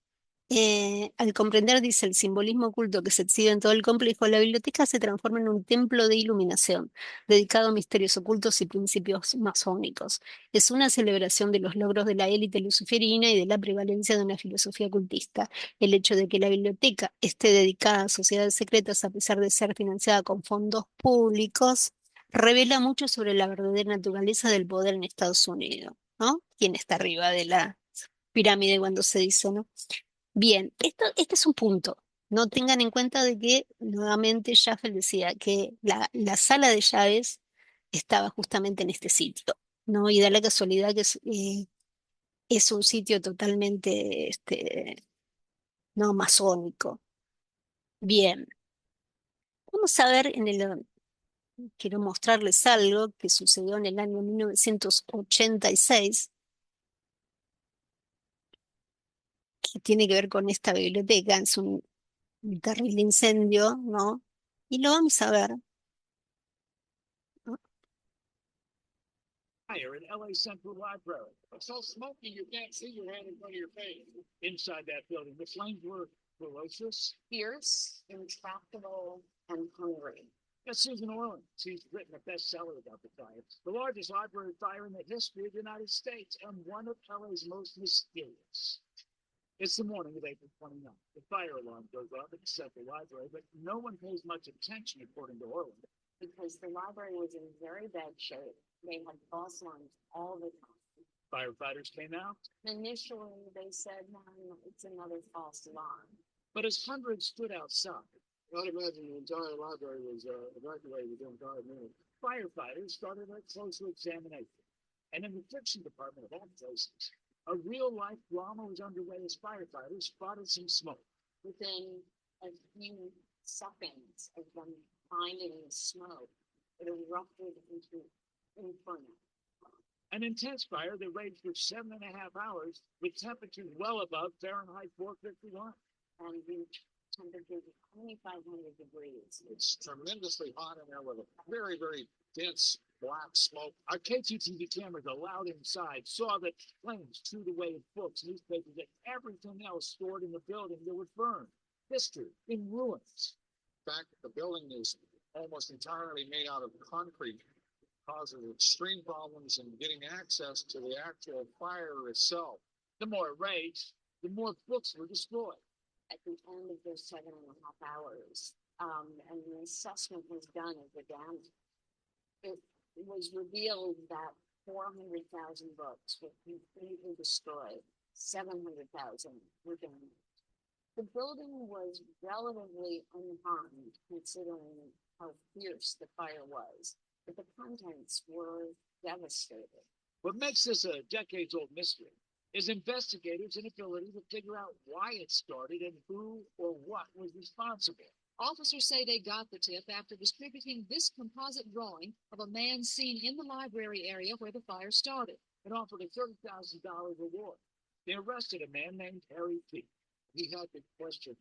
Al comprender, dice, el simbolismo oculto que se exhibe en todo el complejo, la biblioteca se transforma en un templo de iluminación, dedicado a misterios ocultos y principios masónicos. Es una celebración de los logros de la élite luciferina y de la prevalencia de una filosofía ocultista. El hecho de que la biblioteca esté dedicada a sociedades secretas, a pesar de ser financiada con fondos públicos, revela mucho sobre la verdadera naturaleza del poder en Estados Unidos, ¿no? ¿Quién está arriba de la pirámide cuando se dice, ¿no? Bien, este es un punto. No tengan en cuenta de que nuevamente Jaffel decía que la sala de llaves estaba justamente en este sitio, ¿no? Y da la casualidad que es un sitio totalmente, no masónico. Bien, vamos a ver quiero mostrarles algo que sucedió en el año 1986, que tiene que ver con esta biblioteca. Es un terrible incendio, ¿no? Y lo vamos a ver, ¿no? Fire in LA Central Library. It's so smoky you can't see your hand in front of your face. Inside that building, the flames were ferocious, fierce, intractable, and hungry. That's Susan Orleans. She's written a bestseller about the fire. The largest library fire in the history of the United States and one of LA's most mysterious. It's the morning of April 29th. The fire alarm goes off at the Central Library, but no one pays much attention, according to Orleans, because the library was in very bad shape. They had false alarms all the time. Firefighters came out. Initially, they said, no, it's another false alarm. But as hundreds stood outside, I'd imagine the entire library was evacuated within 5 minutes. Firefighters started a closer examination. And in the fiction department of all places, a real-life drama was underway as firefighters spotted some smoke. Within a few seconds of them finding the smoke, it erupted into inferno. An intense fire that raged for 7.5 hours with temperatures well above Fahrenheit 451 and reached temperatures of 2,500 degrees. It's tremendously hot in there with a very, very dense black smoke. Our KTTV cameras allowed inside saw that flames chewed away at books, newspapers, and everything else stored in the building that was burned. History in ruins. In fact, the building is almost entirely made out of concrete, causes extreme problems in getting access to the actual fire itself. The more it raged, the more books were destroyed. At the end of those 7.5 hours, and the assessment was done of the damage, it was revealed that 400,000 books were completely destroyed. 700,000 were damaged. The building was relatively unharmed considering how fierce the fire was, but the contents were devastated. What makes this a decades-old mystery is investigators' inability to figure out why it started and who or what was responsible. Officers say they got the tip after distributing this composite drawing of a man seen in the library area where the fire started. It offered a $30,000 reward. They arrested a man named Harry P. He had to question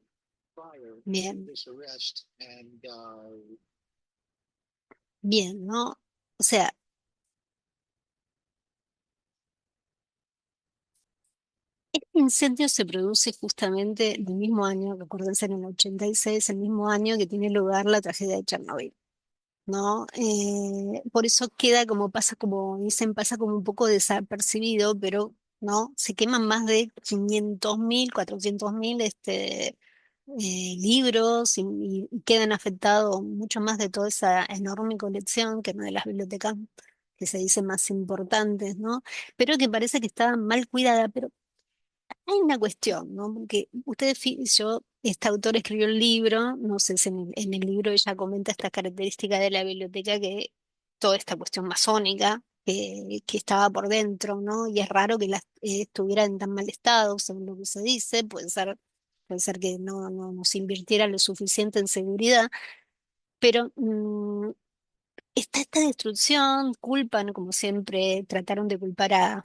fire Bien, this arrest and bien, ¿no? O sea, este incendio se produce justamente el mismo año, recuérdense, en el 86, el mismo año que tiene lugar la tragedia de Chernobyl, ¿no? Por eso queda como pasa, como dicen, pasa como un poco desapercibido, pero ¿no? Se queman más de 500.000, 400.000 libros y quedan afectados mucho más de toda esa enorme colección, que es una de las bibliotecas que se dice más importantes, ¿no? Pero que parece que está mal cuidada, pero hay una cuestión, ¿no? Porque ustedes, este autor escribió el libro, no sé si en el libro ella comenta esta característica de la biblioteca, que toda esta cuestión masónica que estaba por dentro, ¿no? Y es raro que las estuviera en tan mal estado, según lo que se dice, puede ser que no se invirtiera lo suficiente en seguridad, pero está esta destrucción, culpan, como siempre, trataron de culpar al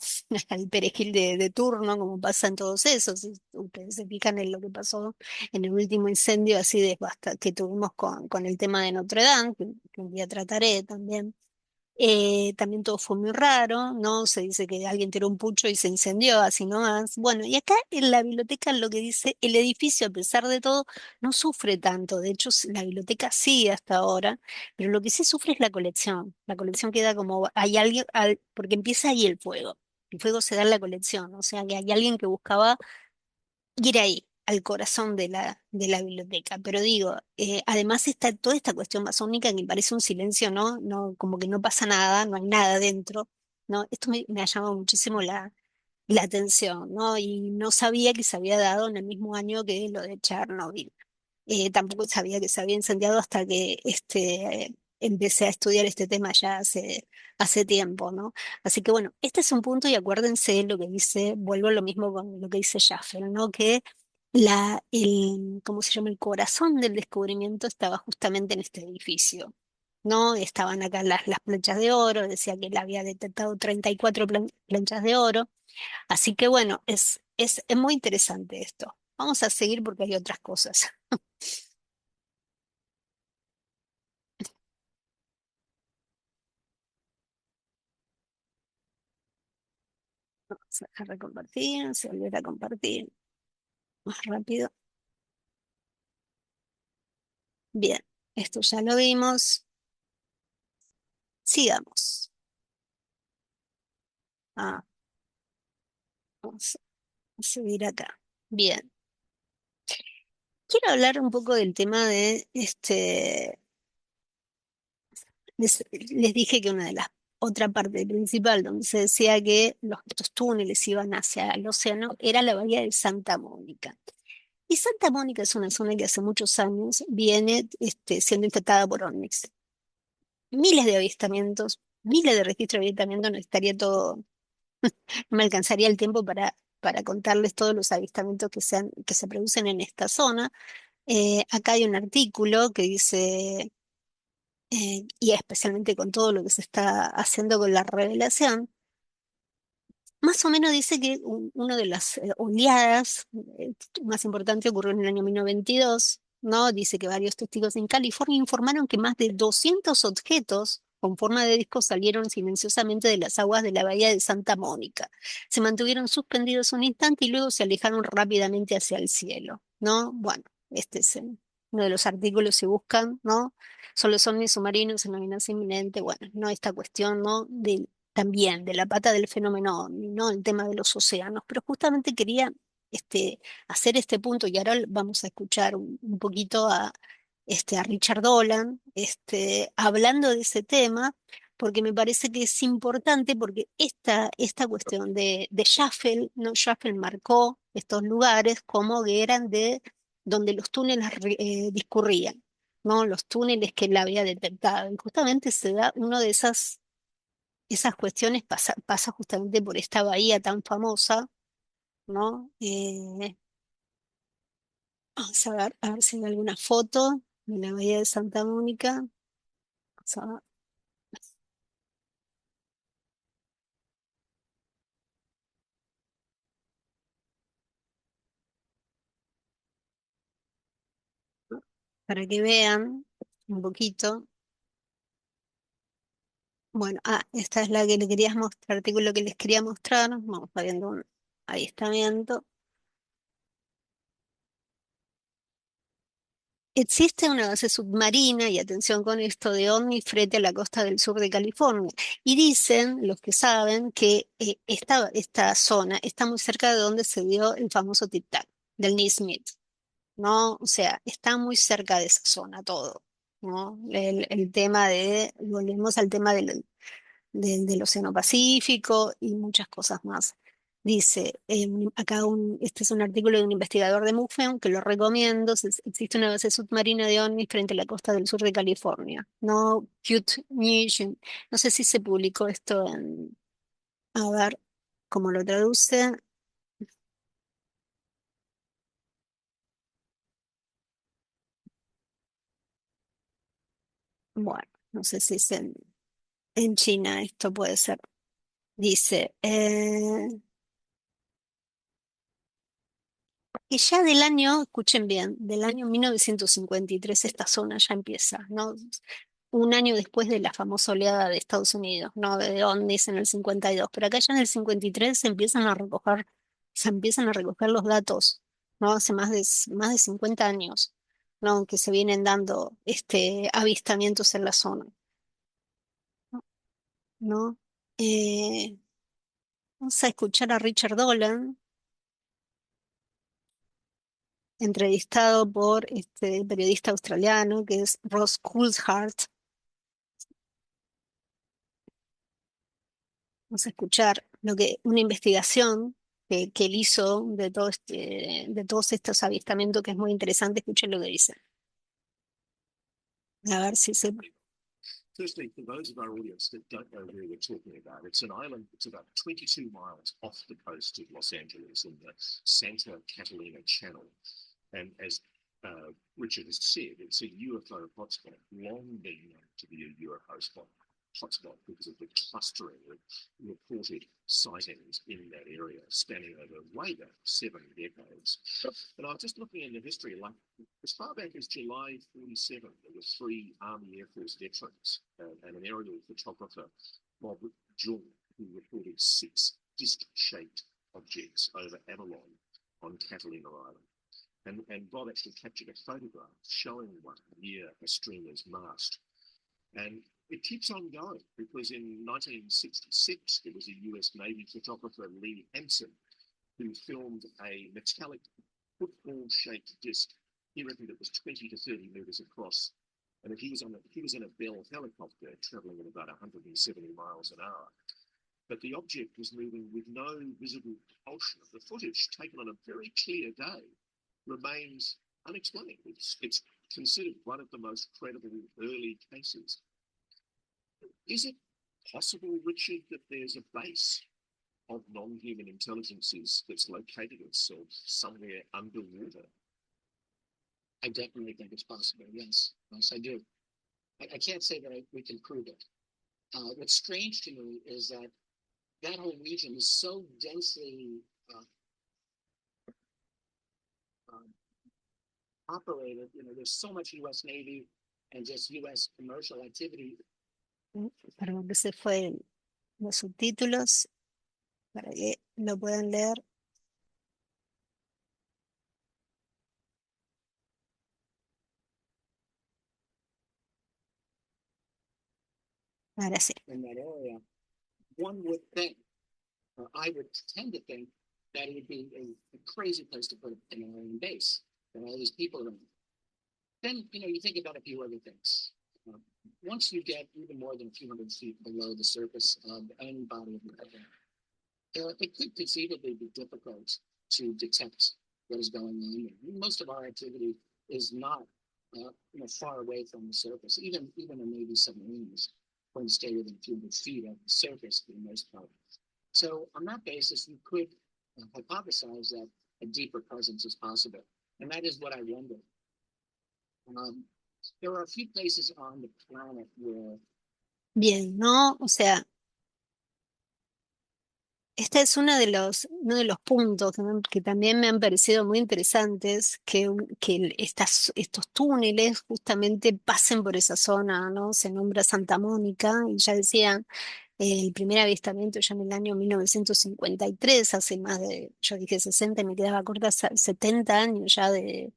perejil de turno, como pasa en todos esos. Si ustedes se fijan en lo que pasó en el último incendio así que tuvimos con el tema de Notre Dame, que un día trataré también. También todo fue muy raro, ¿no? Se dice que alguien tiró un pucho y se incendió, así nomás. Bueno, y acá en la biblioteca lo que dice, el edificio, a pesar de todo, no sufre tanto. De hecho, la biblioteca sigue hasta ahora, pero lo que sí sufre es la colección. La colección queda como, hay alguien, porque empieza ahí el fuego. El fuego se da en la colección, o sea que hay alguien que buscaba ir ahí, al corazón de la biblioteca. Pero digo, además está toda esta cuestión masónica que parece un silencio, ¿no? No, como que no pasa nada, no hay nada dentro, ¿no? Esto me ha llamado muchísimo la atención, ¿no? Y no sabía que se había dado en el mismo año que lo de Chernobyl. Tampoco sabía que se había incendiado hasta que empecé a estudiar este tema ya hace tiempo, ¿no? Así que bueno, este es un punto y acuérdense lo que dice, vuelvo a lo mismo con lo que dice Schaffer, ¿no? Que ¿cómo se llama? El corazón del descubrimiento estaba justamente en este edificio. ¿No? Estaban acá las planchas de oro, decía que él había detectado 34 planchas de oro. Así que bueno, es muy interesante esto. Vamos a seguir porque hay otras cosas. Vamos a dejar de compartir, se volverá a compartir más rápido. Bien, esto ya lo vimos. Sigamos. Ah, vamos a seguir acá. Bien, quiero hablar un poco del tema de les dije que una de las otra parte principal donde se decía que estos túneles iban hacia el océano era la bahía de Santa Mónica. Y Santa Mónica es una zona que hace muchos años viene siendo infectada por ovnis. Miles de avistamientos, miles de registros de avistamientos, no estaría todo, no me alcanzaría el tiempo para contarles todos los avistamientos que se producen en esta zona. Acá hay un artículo que dice, y especialmente con todo lo que se está haciendo con la revelación, Más o menos dice que una de las oleadas más importantes ocurrió en el año 1922, ¿no? Dice que varios testigos en California informaron que más de 200 objetos con forma de disco salieron silenciosamente de las aguas de la bahía de Santa Mónica. Se mantuvieron suspendidos un instante y luego se alejaron rápidamente hacia el cielo, ¿no? Bueno, este es uno de los artículos se buscan, ¿no? Son los ovnis submarinos en la amenaza inminente, bueno, no esta cuestión, ¿no? También de la pata del fenómeno OVNI, ¿no? El tema de los océanos, pero justamente quería este, hacer este punto y ahora vamos a escuchar un poquito a Richard Dolan hablando de ese tema, porque me parece que es importante, porque esta cuestión de Schaffel, ¿no? Schaffel marcó estos lugares como que eran de donde los túneles discurrían, ¿no? Los túneles que él había detectado. Y justamente se da uno de esas cuestiones pasa justamente por esta bahía tan famosa, ¿no? Vamos a ver si hay alguna foto de la bahía de Santa Mónica. Vamos a ver, para que vean un poquito. Bueno, esta es la que le querías mostrar, artículo que les quería mostrar. Vamos viendo un avistamiento. Existe una base submarina, y atención con esto, de ovnis frente a la costa del sur de California. Y dicen, los que saben, que esta zona está muy cerca de donde se dio el famoso tic-tac del Nismith, ¿no? O sea, está muy cerca de esa zona todo, ¿no? El tema volvemos al tema del Océano Pacífico y muchas cosas más. Dice, acá este es un artículo de un investigador de MUFON que lo recomiendo. Existe una base submarina de ovnis frente a la costa del sur de California. No, Cute Mission. No sé si se publicó esto a ver cómo lo traduce. Bueno, no sé si es en China, esto puede ser. Dice, y ya del año, escuchen bien, del año 1953 esta zona ya empieza, ¿no? Un año después de la famosa oleada de Estados Unidos, ¿no? De ovnis en el 52, pero acá ya en el 53 se empiezan a recoger los datos, ¿no? Hace más de 50 años, ¿no? Que se vienen dando avistamientos en la zona, ¿no? Eh, Vamos a escuchar a Richard Dolan, entrevistado por este periodista australiano que es Ross Coulthart. Vamos a escuchar una investigación que él hizo de todos estos avistamientos, que es muy interesante. Escuchen lo que dice. A ver si se... Firstly, for those of our audience that don't know where we're talking about, it's an island that's about 22 miles off the coast of Los Angeles in the Santa Catalina Channel. And as Richard has said, it's a UFO hotspot, long been known to be a UFO hotspot because of the clustering of reported sightings in that area, spanning over way back 7 decades. And I was just looking in the history, like as far back as July 47, there were 3 Army Air Force veterans and an aerial photographer, Bob Jung, who reported 6 disc-shaped objects over Avalon on Catalina Island. And Bob actually captured a photograph showing one near a streamer's mast. And it keeps on going because in 1966, there was a US Navy photographer, Lee Hansen, who filmed a metallic football-shaped disc. He reckoned it was 20 to 30 meters across. And he was in a Bell helicopter traveling at about 170 miles an hour. But the object was moving with no visible propulsion. The footage, taken on a very clear day, remains unexplained. It's considered one of the most credible early cases. Is it possible, Richard, that there's a base of non-human intelligences that's located itself somewhere underwater? I definitely think it's possible. Yes, yes, I do. I can't say that we can prove it. What's strange to me is that that whole region is so densely uh, operated. You know, there's so much U.S. Navy and just U.S. commercial activity. Perdón, que se fue los subtítulos para que lo puedan leer. Ahora sí. In that area, one would think, or I would tend to think, that it would be a crazy place to put an alien base and all these people around. Then, you know, you think about a few other things. Once you get even more than a few hundred feet below the surface of any body of water, it could conceivably be difficult to detect what is going on. Most of our activity is not you know, far away from the surface. Even a Navy submarines can stay within a few hundred feet of the surface for the most part. So on that basis, you could hypothesize that a deeper presence is possible, and that is what I wonder. There are a few places on the planet where Bien, ¿no? O sea, este es uno de los puntos que también me han parecido muy interesantes, que estos túneles justamente pasen por esa zona, ¿no? Se nombra Santa Mónica y ya decían, el primer avistamiento ya en el año 1953, hace más de, yo dije 60 y me quedaba corta, 70 años ya de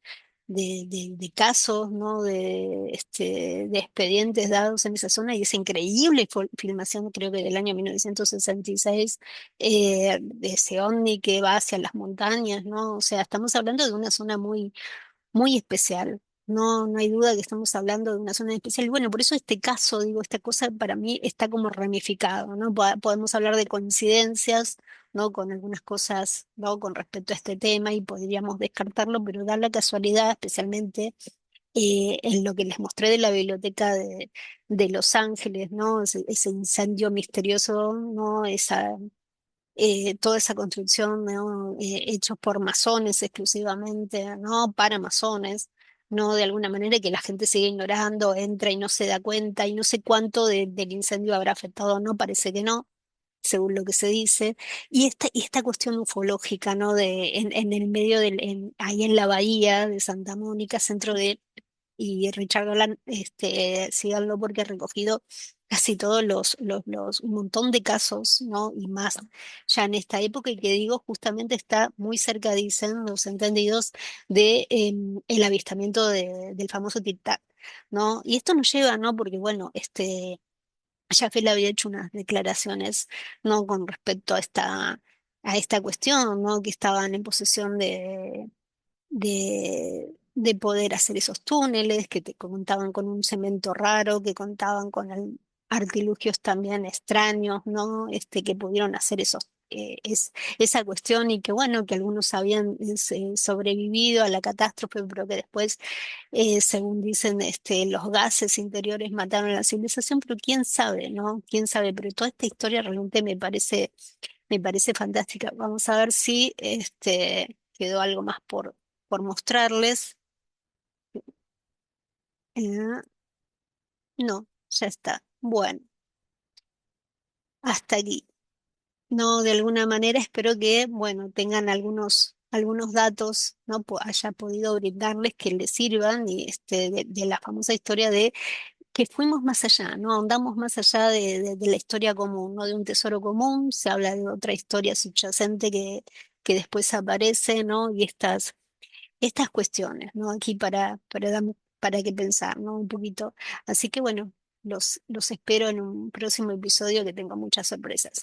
casos, ¿no? De expedientes dados en esa zona y esa increíble filmación, creo que del año 1966, de ese ovni que va hacia las montañas, ¿no? O sea, estamos hablando de una zona muy especial. No, no hay duda que estamos hablando de una zona especial. Y bueno, por eso este caso, digo, esta cosa para mí está como ramificado, ¿no? Podemos hablar de coincidencias, ¿no? Con algunas cosas, ¿no? Con respecto a este tema y podríamos descartarlo, pero da la casualidad, especialmente en lo que les mostré de la biblioteca de Los Ángeles, ¿no? Ese incendio misterioso, ¿no? Toda esa construcción, ¿no? Hechos por masones exclusivamente, ¿no? Para masones, ¿no? De alguna manera que la gente sigue ignorando, entra y no se da cuenta, y no sé cuánto del incendio habrá afectado, no, parece que no, según lo que se dice. Y esta cuestión ufológica, ¿no? En el medio ahí en la bahía de Santa Mónica, centro de y Richard Dolan, síganlo porque ha recogido casi todos un montón de casos, ¿no? Y más ya en esta época y que digo, justamente está muy cerca, dicen los entendidos, el avistamiento del famoso Tic Tac, ¿no? Y esto nos lleva, ¿no? Porque bueno, Jaffe había hecho unas declaraciones, ¿no? Con respecto a esta cuestión, ¿no? Que estaban en posesión de poder hacer esos túneles, que te contaban con un cemento raro, que contaban con artilugios también extraños, ¿no? Que pudieron hacer esa cuestión y que bueno, que algunos habían sobrevivido a la catástrofe, pero que después, según dicen, los gases interiores mataron a la civilización, pero quién sabe, ¿no? Quién sabe, pero toda esta historia realmente me parece fantástica. Vamos a ver si quedó algo más por mostrarles. Eh, no, ya está. Bueno, hasta aquí. No, de alguna manera espero que, bueno, tengan algunos datos, ¿no? Haya podido brindarles que les sirvan y de la famosa historia de que fuimos más allá, ¿no? Andamos más allá de la historia común, ¿no? De un tesoro común, se habla de otra historia subyacente que después aparece, ¿no? Y estas cuestiones, ¿no? Aquí para que pensar, ¿no? Un poquito. Así que bueno, los espero en un próximo episodio que tengo muchas sorpresas.